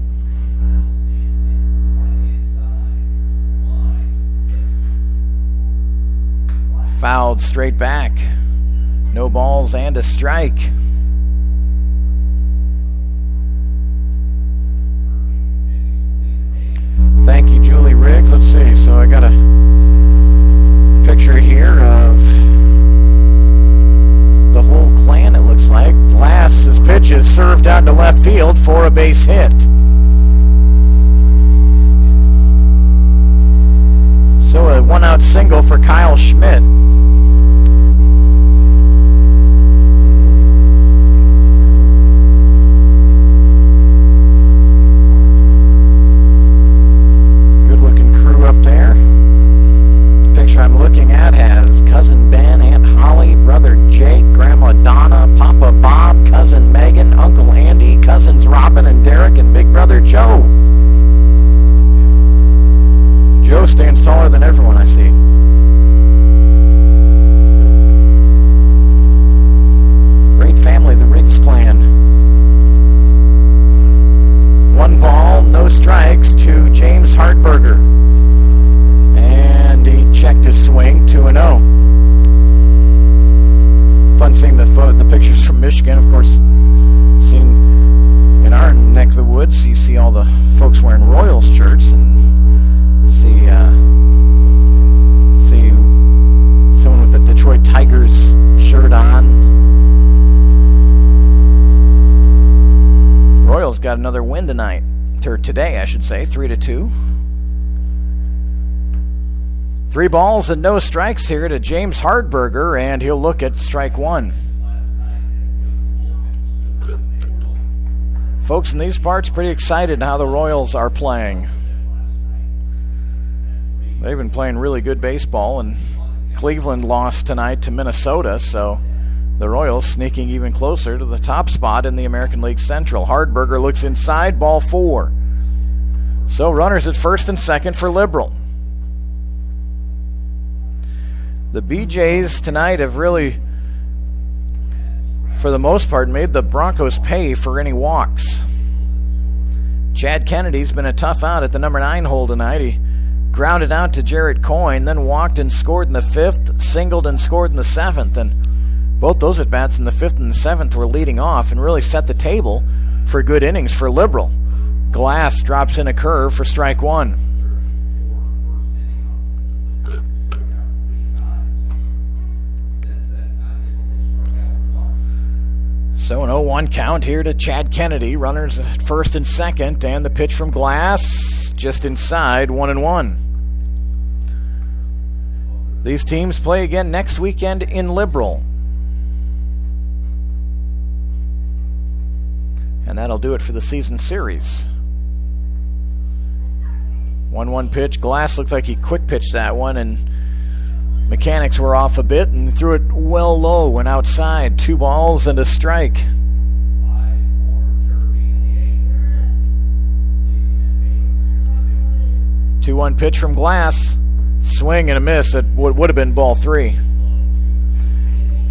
Fouled straight back. No balls and a strike. Thank you, Julie Riggs. Let's see. So I got a picture here of the whole clan, it looks like. Glass's pitch is served out to left field for a base hit. So a 1-out single for Kyle Schmidt. I'm looking at has cousin Ben, Aunt Holly, brother Jake, grandma Donna, Papa Bob, cousin Megan, Uncle Andy, cousins Robin and Derek, and big brother Joe. taller than everyone I see. Great family, the Riggs clan. 1 ball, no strikes to James Hartberger. And he checked his swing, 2-0. Fun seeing the pictures from Michigan, of course. Seen in our neck of the woods, you see all the folks wearing Royals shirts, and see someone with the Detroit Tigers shirt on. Royals got another win tonight, or today I should say, 3-2. 3 balls and no strikes here to James Hartberger, and he'll look at strike 1. Folks in these parts pretty excited how the Royals are playing. They've been playing really good baseball, and Cleveland lost tonight to Minnesota, so the Royals sneaking even closer to the top spot in the American League Central. Hartberger looks inside, ball 4. So runners at first and second for Liberal. The BeeJays tonight have really, for the most part, made the Broncos pay for any walks. Chad Kennedy's been a tough out at the number 9 hole tonight. He grounded out to Jarrett Coyne, then walked and scored in the 5th, singled and scored in the 7th, and both those at-bats in the 5th and the 7th were leading off and really set the table for good innings for Liberal. Glass drops in a curve for strike 1. So an 0-1 count here to Chad Kennedy. Runners at first and second, and the pitch from Glass just inside, 1-1. These teams play again next weekend in Liberal. And that'll do it for the season series. 1-1 pitch. Glass looked like he quick pitched that one, and mechanics were off a bit and threw it well low, went outside. 2 balls and a strike. Two-one pitch from Glass. Swing and a miss at what would have been ball 3.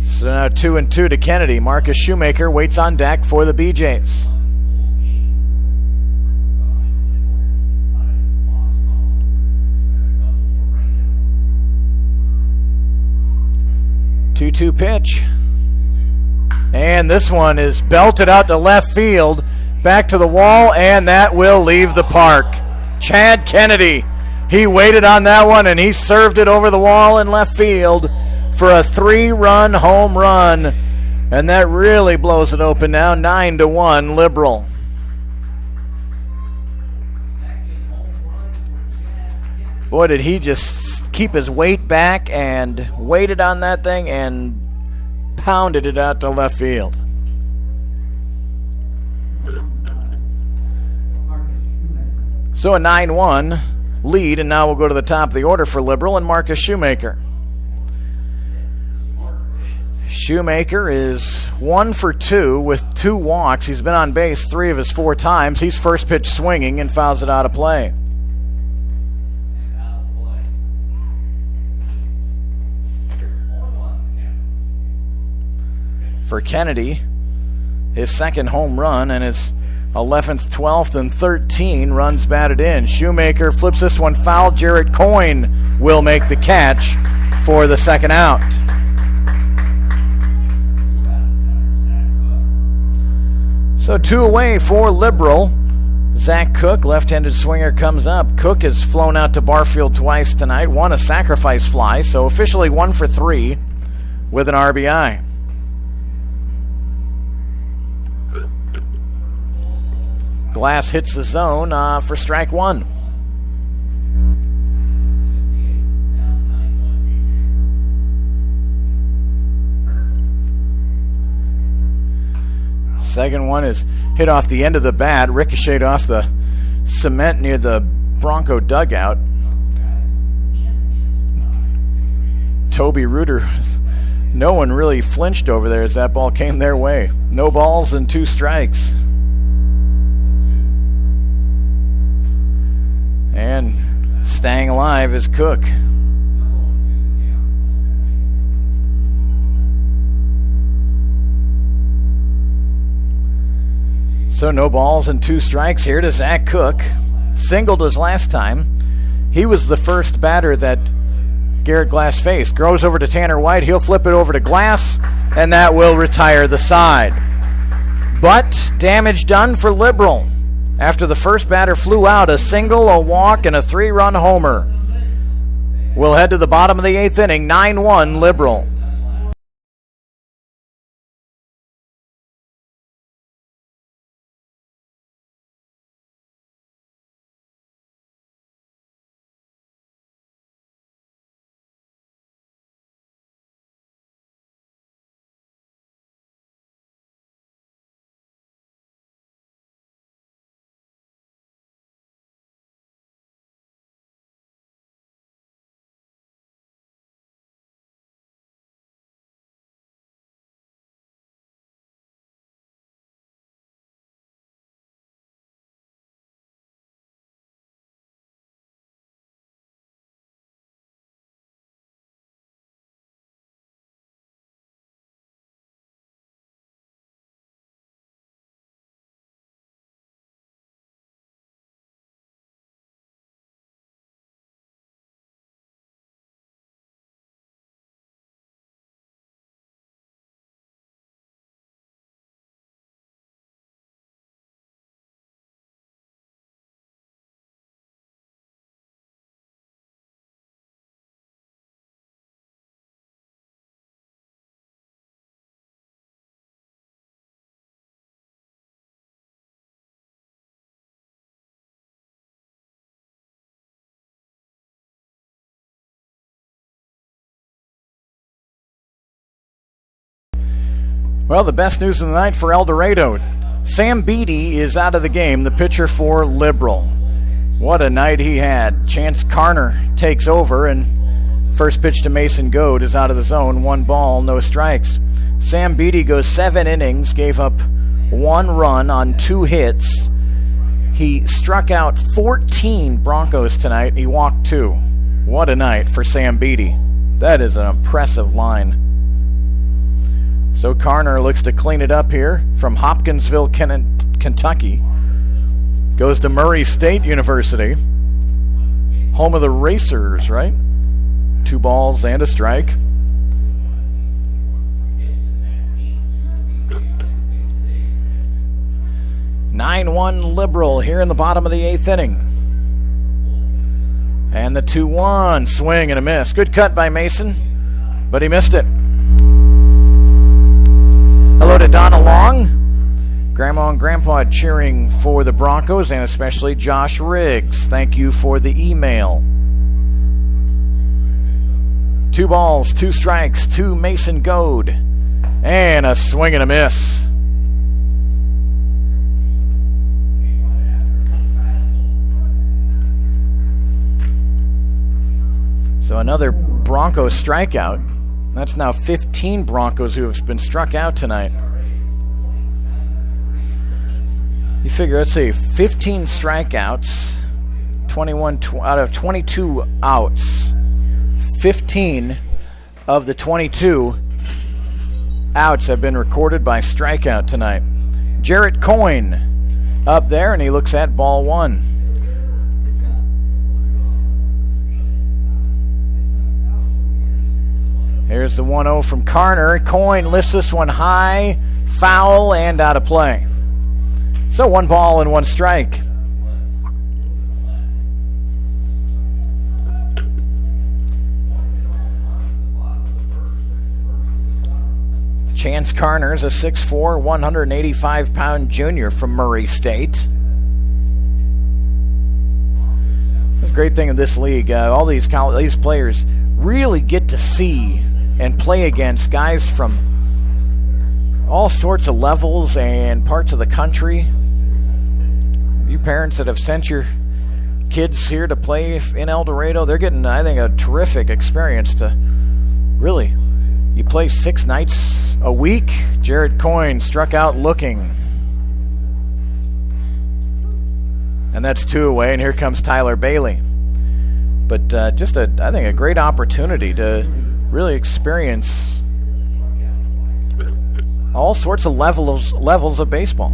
So now 2-2 to Kennedy. Marcus Shoemaker waits on deck for the BeeJays. Two-two pitch. And this one is belted out to left field. Back to the wall, and that will leave the park. Chad Kennedy. He waited on that one, and he served it over the wall in left field for a 3-run home run. And that really blows it open now, 9-1 Liberal. Boy, did he just keep his weight back and waited on that thing and pounded it out to left field. So a 9-1 lead, and now we'll go to the top of the order for Liberal and Marcus Shoemaker. Shoemaker is 1 for 2 with 2 walks. He's been on base 3 of his 4 times. He's first pitch swinging and fouls it out of play. For Kennedy, his second home run and his 11th, 12th, and 13 runs batted in. Shoemaker flips this one foul. Jarrett Coyne will make the catch for the second out. So 2 away for Liberal. Zach Cook, left-handed swinger, comes up. Cook has flown out to Barfield twice tonight, won a sacrifice fly, so officially 1 for 3 with an RBI. Glass hits the zone for strike 1. Second one is hit off the end of the bat, ricocheted off the cement near the Bronco dugout. Toby Reuter, no one really flinched over there as that ball came their way. No balls and 2 strikes. And Staying alive is Cook. So no balls and 2 strikes here to Zach Cook. Singled his last time. He was the first batter that Garrett Glass faced. Grows over to Tanner White. He'll flip it over to Glass, and that will retire the side. But damage done for Liberal. After the first batter flew out, a single, a walk, and a 3-run homer. We'll head to the bottom of the 8th inning, 9-1 Liberal. Well, the best news of the night for El Dorado. Sam Beatty is out of the game, the pitcher for Liberal. What a night he had. Chance Carner takes over, and first pitch to Mason Goad is out of the zone. 1 ball, no strikes. Sam Beatty goes 7 innings, gave up 1 run on 2 hits. He struck out 14 Broncos tonight. He walked 2. What a night for Sam Beatty. That is an impressive line. So Carner looks to clean it up here from Hopkinsville, Kentucky. Goes to Murray State University. Home of the Racers, right? 2 balls and a strike. (9-1) Liberal here in the bottom of the 8th inning. And the 2-1 swing and a miss. Good cut by Mason, but he missed it. Hello to Donna Long. Grandma and Grandpa cheering for the Broncos, and especially Josh Riggs. Thank you for the email. 2 balls, 2 strikes to Mason Goad. And a swing and a miss. So another Broncos strikeout. That's now 15 Broncos who have been struck out tonight. You figure, let's see, 15 strikeouts, 21 out of 22 outs. 15 of the 22 outs have been recorded by strikeout tonight. Jarrett Coyne up there, and he looks at ball 1. Here's the 1-0 from Carner. Coyne lifts this one high, foul, and out of play. So 1 ball and 1 strike. Chance Carner's a 6'4", 185-pound junior from Murray State. The great thing of this league, all these players really get to see and play against guys from all sorts of levels and parts of the country. You parents that have sent your kids here to play in El Dorado, they're getting, I think, a terrific experience to really, you play 6 nights a week. Jared Coyne struck out looking. And that's 2 away, and here comes Tyler Bailey. But just I think a great opportunity to really experience all sorts of levels of baseball.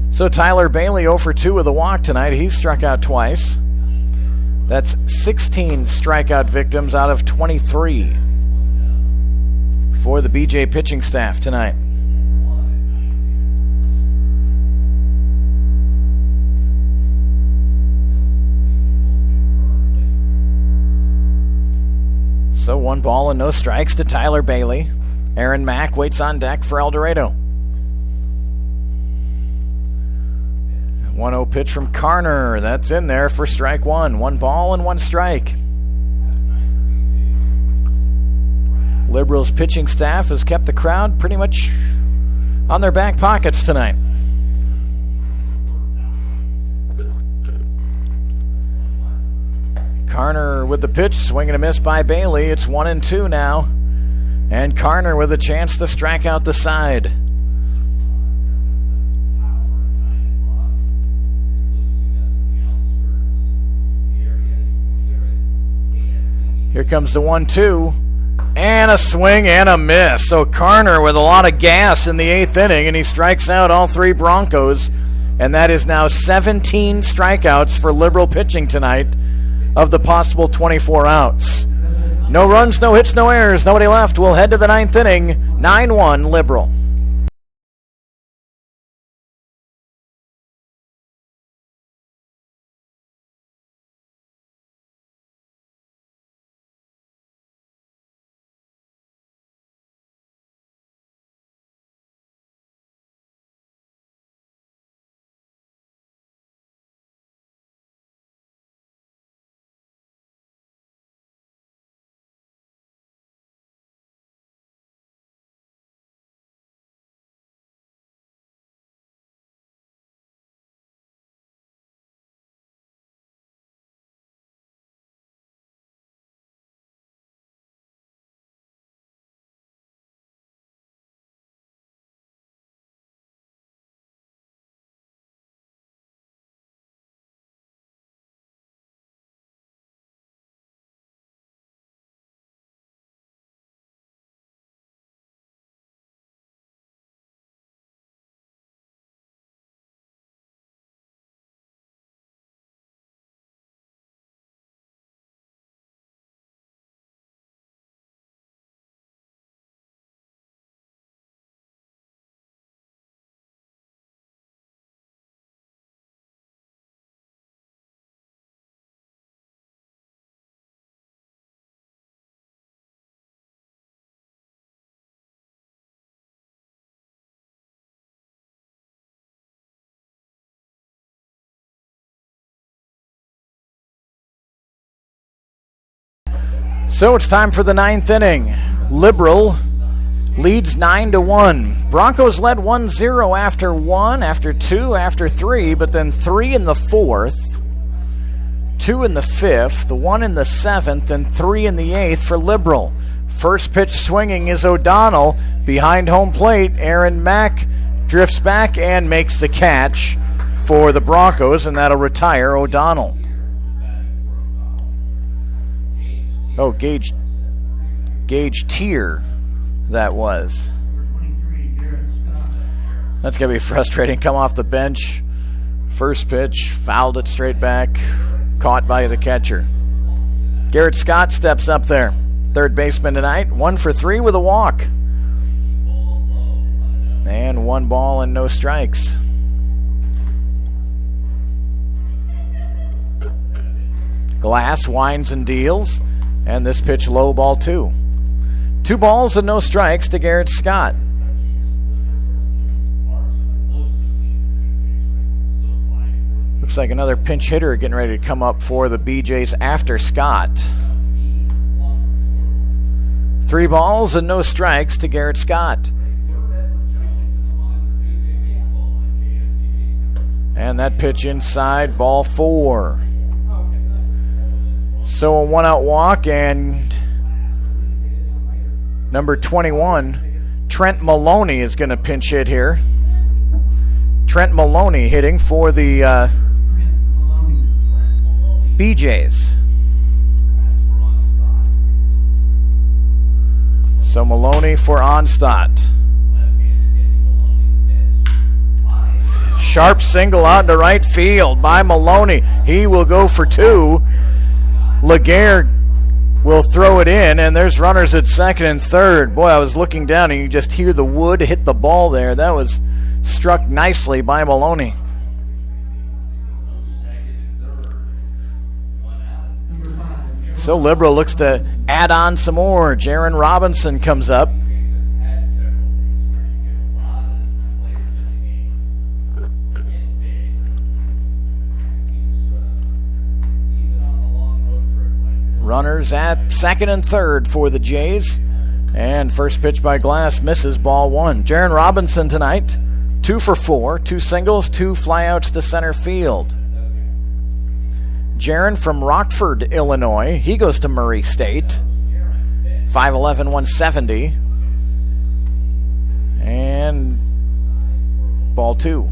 So Tyler Bailey 0 for 2 with a walk tonight. He's struck out twice. That's 16 strikeout victims out of 23 for the BeeJay pitching staff tonight. So 1 ball and no strikes to Tyler Bailey. Aaron Mack waits on deck for El Dorado. 1-0 pitch from Carner. That's in there for strike 1. 1 ball and 1 strike. Liberals pitching staff has kept the crowd pretty much on their back pockets tonight. Carner with the pitch, swing and a miss by Bailey. It's 1-2 now. And Carner with a chance to strike out the side. Here comes the 1-2. And a swing and a miss. So Carner with a lot of gas in the 8th inning, and he strikes out all 3 Broncos. And that is now 17 strikeouts for Liberal pitching tonight of the possible 24 outs. No runs, no hits, no errors, nobody left. We'll head to the 9th inning. 9-1 Liberal. So it's time for the 9th inning. Liberal leads 9-1. Broncos led 1-0 after 1, after 2, after 3, but then 3 in the 4th, 2 in the 5th, the 1 in the 7th, and 3 in the 8th for Liberal. First pitch swinging is O'Donnell. Behind home plate, Aaron Mack drifts back and makes the catch for the Broncos, and that'll retire O'Donnell. Oh, Gage Tier, that was. That's going to be frustrating. Come off the bench. First pitch, fouled it straight back. Caught by the catcher. Garrett Scott steps up there. Third baseman tonight. 1 for 3 with a walk. And 1 ball and no strikes. Glass winds and deals. And this pitch low ball 2. 2 balls and no strikes to Garrett Scott. Looks like another pinch hitter getting ready to come up for the BeeJays after Scott. 3 balls and no strikes to Garrett Scott. And that pitch inside, ball 4. So a 1-out walk, and number 21, Trent Maloney, is going to pinch hit here. Trent Maloney hitting for the BeeJays. So Maloney for Onstadt. Sharp single out to right field by Maloney. He will go for two. Laguerre will throw it in, and there's runners at second and third. Boy, I was looking down, and you just hear the wood hit the ball there. That was struck nicely by Maloney. So Liberal looks to add on some more. Jaron Robinson comes up. Runners at second and third for the Jays. And first pitch by Glass misses, ball one. Jaron Robinson tonight, 2 for 4, 2 singles, 2 flyouts to center field. Jaron from Rockford, Illinois. He goes to Murray State. 5'11", 170. And ball two.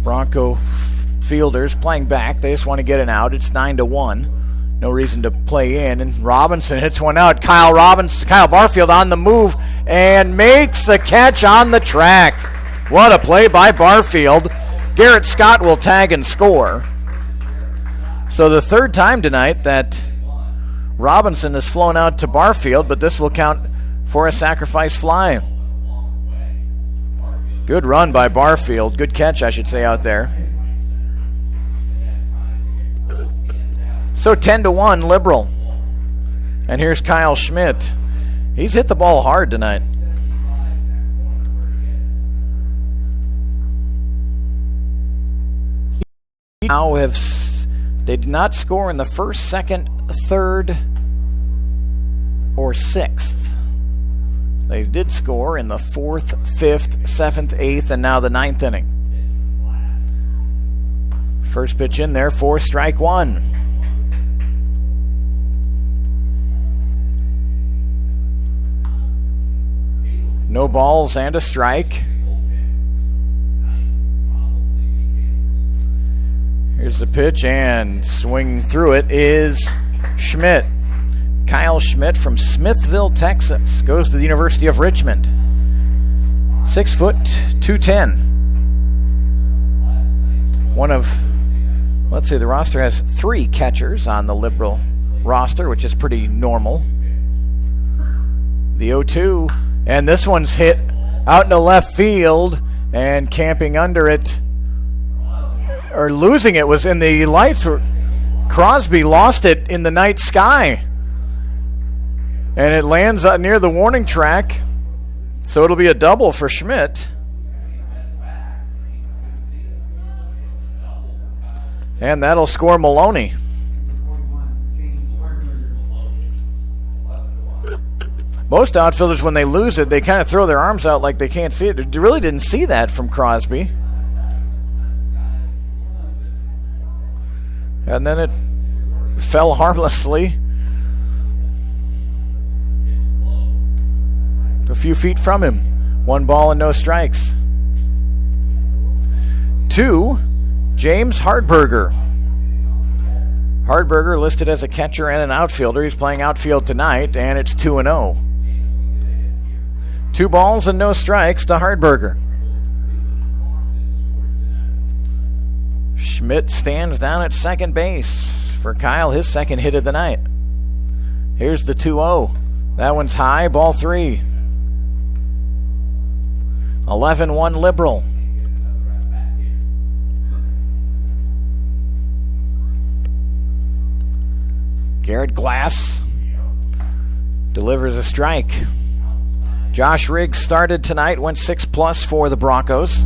Bronco fielders playing back. They just want to get an out. It's 9-1. No reason to play in. And Robinson hits one out. Kyle Barfield on the move and makes the catch on the track. What a play by Barfield. Garrett Scott will tag and score. So the third time tonight that Robinson has flown out to Barfield, but this will count for a sacrifice fly. Good run by Barfield. Good catch, I should say, out there. So 10-1 Liberal. And here's Kyle Schmidt. He's hit the ball hard tonight. They did not score in the first, second, third, or sixth. They did score in the 4th, 5th, 7th, 8th, and now the 9th inning. First pitch in there for strike one. No balls and a strike. Here's the pitch, and swinging through it is Schmidt. Kyle Schmidt from Smithville, Texas, goes to the University of Richmond. 6 foot, 210. The roster has 3 catchers on the Liberal roster, which is pretty normal. The 0-2. And this one's hit out into left field, and camping under it, or losing it, was in the lights. Crosby lost it in the night sky. And it lands near the warning track, so it'll be a double for Schmidt. And that'll score Maloney. Most outfielders, when they lose it, they kind of throw their arms out like they can't see it. You really didn't see that from Crosby. And then it fell harmlessly a few feet from him. 1 ball and no strikes. 2, James Hardberger. Hardberger listed as a catcher and an outfielder. He's playing outfield tonight, and it's 2-0. 2 balls and no strikes to Hardberger. Schmidt stands down at second base for Kyle, his second hit of the night. Here's the 2-0. That one's high, ball 3. 11-1 Liberal. Garrett Glass delivers a strike. Josh Riggs started tonight, went 6+ for the Broncos.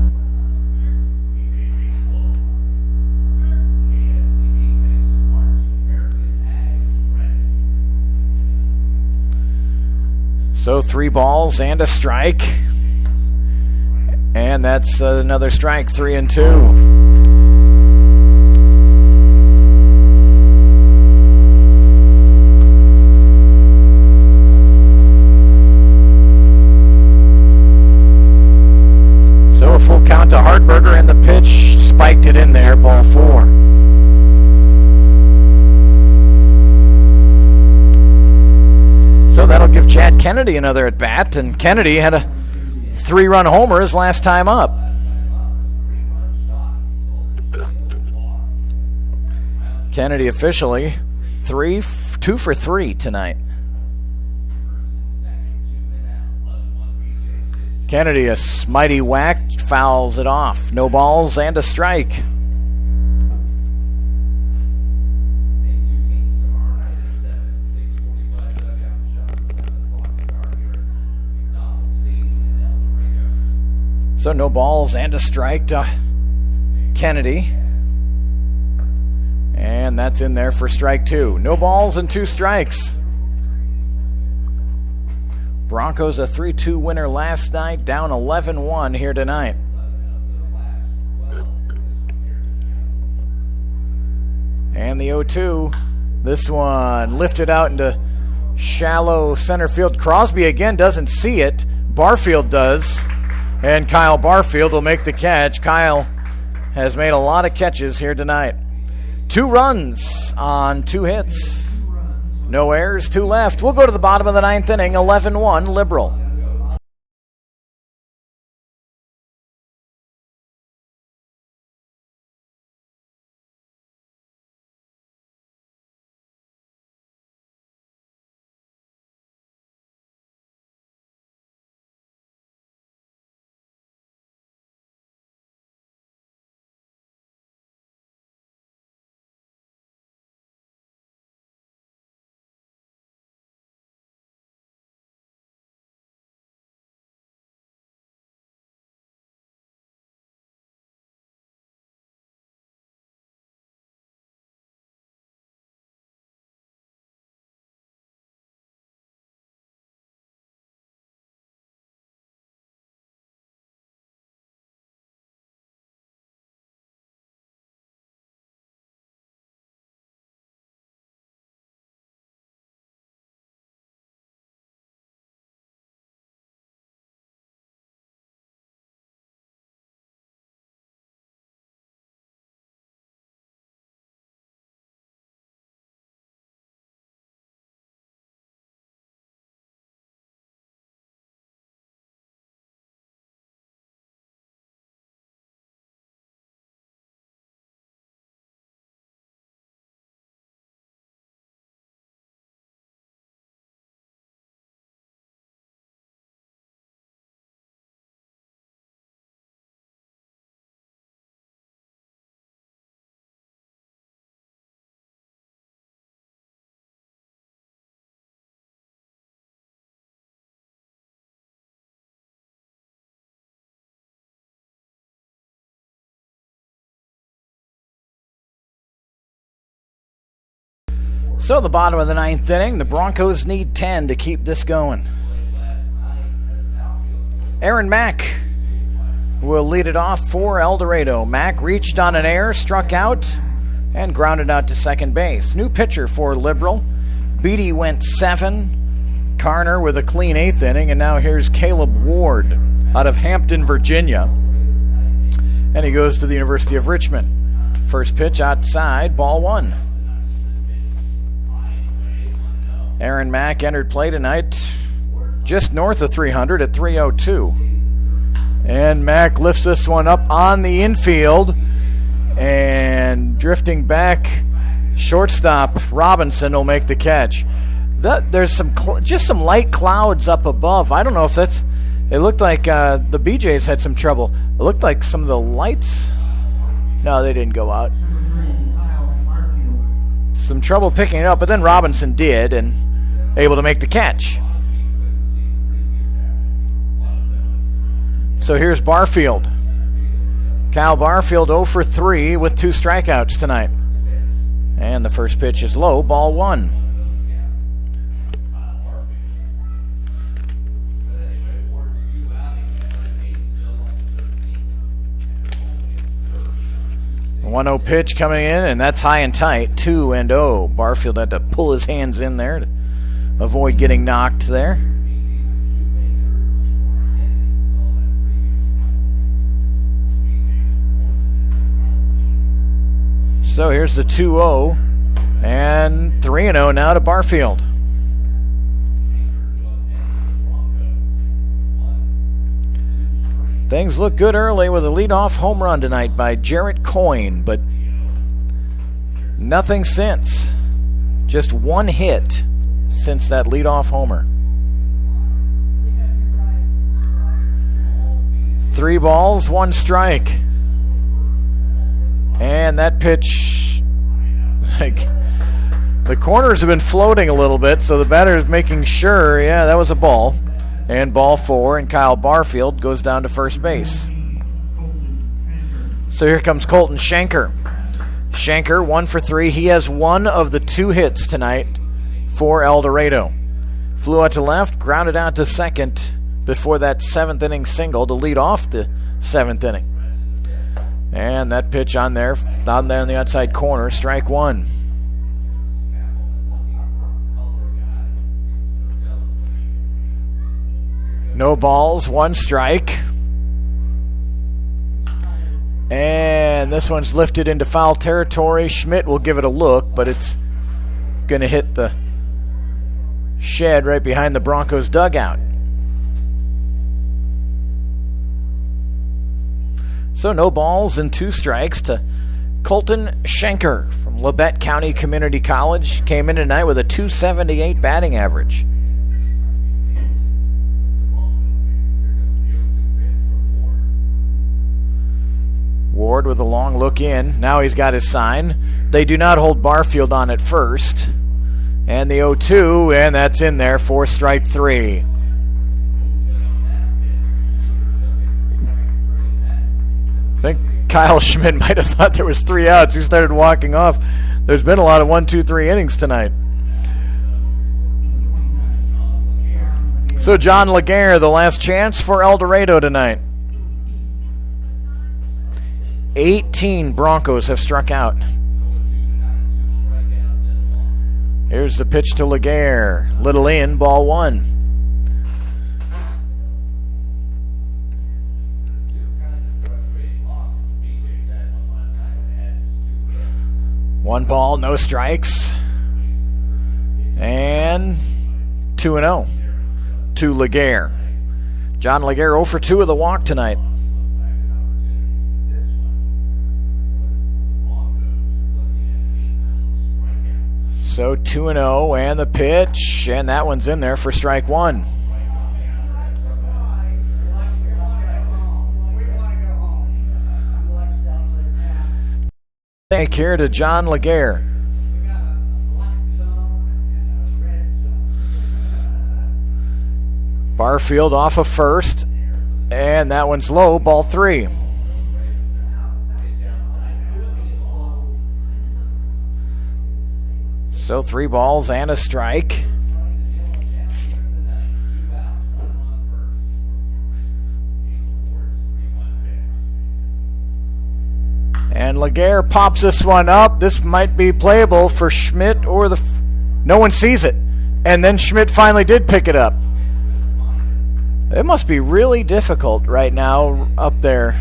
So 3 balls and a strike. And that's another strike, 3-2. spiked it in there, ball 4. So that'll give Chad Kennedy another at bat, and Kennedy had a 3-run homer his last time up. Kennedy officially 2 for 3 tonight. Kennedy, a mighty whack, fouls it off. No balls and a strike. So no balls and a strike to Kennedy. And that's in there for strike 2. No balls and 2 strikes. Broncos a 3-2 winner last night, down 11-1 here tonight. And the 0-2. This one lifted out into shallow center field. Crosby again doesn't see it. Barfield does. And Kyle Barfield will make the catch. Kyle has made a lot of catches here tonight. 2 runs on 2 hits. No errors, 2 left. We'll go to the bottom of the 9th inning, 11-1 Liberal. So the bottom of the 9th inning, the Broncos need 10 to keep this going. Aaron Mack will lead it off for El Dorado. Mack reached on an error, struck out, and grounded out to second base. New pitcher for Liberal. Beatty went 7. Carner with a clean 8th inning, and now here's Caleb Ward out of Hampton, Virginia. And he goes to the University of Richmond. First pitch outside, ball 1. Aaron Mack entered play tonight just north of 300 at 302. And Mack lifts this one up on the infield. And drifting back, shortstop Robinson will make the catch. There's some light clouds up above. I don't know if that's... It looked like the BeeJays had some trouble. It looked like some of the lights... No, they didn't go out. Some trouble picking it up, but then Robinson did and able to make the catch. So here's Barfield. Kyle Barfield 0 for 3 with 2 strikeouts tonight. And the first pitch is low, ball 1. The 1-0 pitch coming in, and that's high and tight, 2-0. Barfield had to pull his hands in there to avoid getting knocked there. So here's the 2-0 and 3-0 now to Barfield. Things look good early with a leadoff home run tonight by Jarrett Coyne, but nothing since. Just one hit since that leadoff homer. 3 balls, 1 strike. And that pitch, the corners have been floating a little bit, so the batter is making sure, yeah, that was a ball. And ball 4, and Kyle Barfield goes down to first base. So here comes Colton Schenker. Schenker, 1 for 3. He has one of the 2 hits tonight for El Dorado. Flew out to left, grounded out to second before that 7th inning single to lead off the 7th inning. And that pitch on there in the outside corner, strike 1. No balls, 1 strike. And this one's lifted into foul territory. Schmidt will give it a look, but it's going to hit the shed right behind the Broncos dugout. So no balls and 2 strikes to Colton Schenker from Labette County Community College. Came in tonight with a .278 batting average. Ward with a long look in. Now he's got his sign. They do not hold Barfield on at first. And the 0-2, and that's in there for strike 3. I think Kyle Schmidt might have thought there was 3 outs. He started walking off. There's been a lot of 1, 2, 3 innings tonight. So John Laguerre, the last chance for El Dorado tonight. 18 Broncos have struck out. Here's the pitch to Laguerre. Little in, ball 1. One ball, no strikes. And 2-0 to Laguerre. John Laguerre 0 for 2 with a walk tonight. So 2-0 and the pitch, and that one's in there for strike 1. Take care to John Laguerre. Barfield off of first, and that one's low, ball 3. So 3 balls and a strike. And Laguerre pops this one up. This might be playable for Schmidt or no one sees it. And then Schmidt finally did pick it up. It must be really difficult right now up there.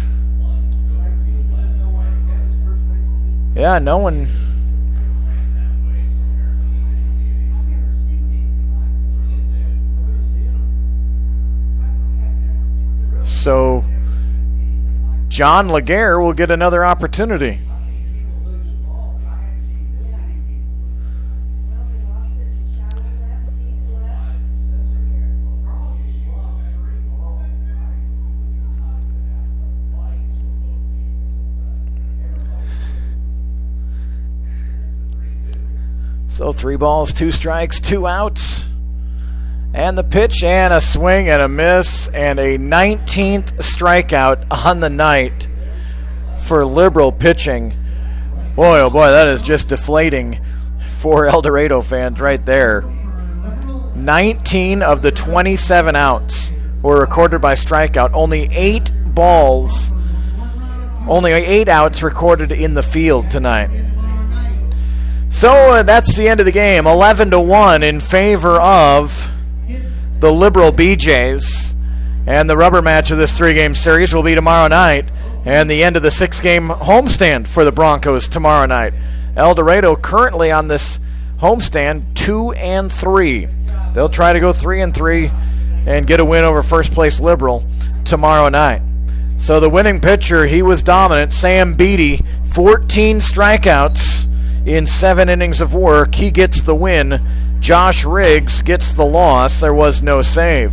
Yeah, no one... So John Laguerre will get another opportunity. So 3 balls, 2 strikes, 2 outs. And the pitch and a swing and a miss and a 19th strikeout on the night for Liberal pitching. Boy, oh boy, that is just deflating for El Dorado fans right there. 19 of the 27 outs were recorded by strikeout. Only 8 balls, only 8 outs recorded in the field tonight. So that's the end of the game. 11-1 in favor of the Liberal BeeJays. And the rubber match of this 3-game series will be tomorrow night and the end of the 6-game homestand for the Broncos tomorrow night. El Dorado currently on this homestand 2-3. They'll try to go 3-3 and get a win over first place Liberal tomorrow night. So the winning pitcher, he was dominant. Sam Beatty, 14 strikeouts in 7 innings of work. He gets the win. Josh Riggs gets the loss. There was no save.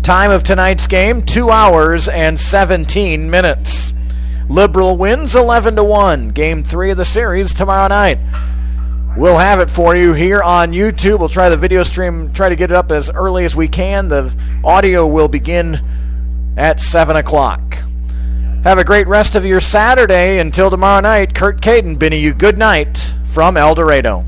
Time of tonight's game, 2 hours and 17 minutes. Liberal wins 11-1. Game 3 of the series tomorrow night. We'll have it for you here on YouTube. We'll try the video stream, try to get it up as early as we can. The audio will begin at 7 o'clock. Have a great rest of your Saturday. Until tomorrow night, Kurt Caden bidding you good night from El Dorado.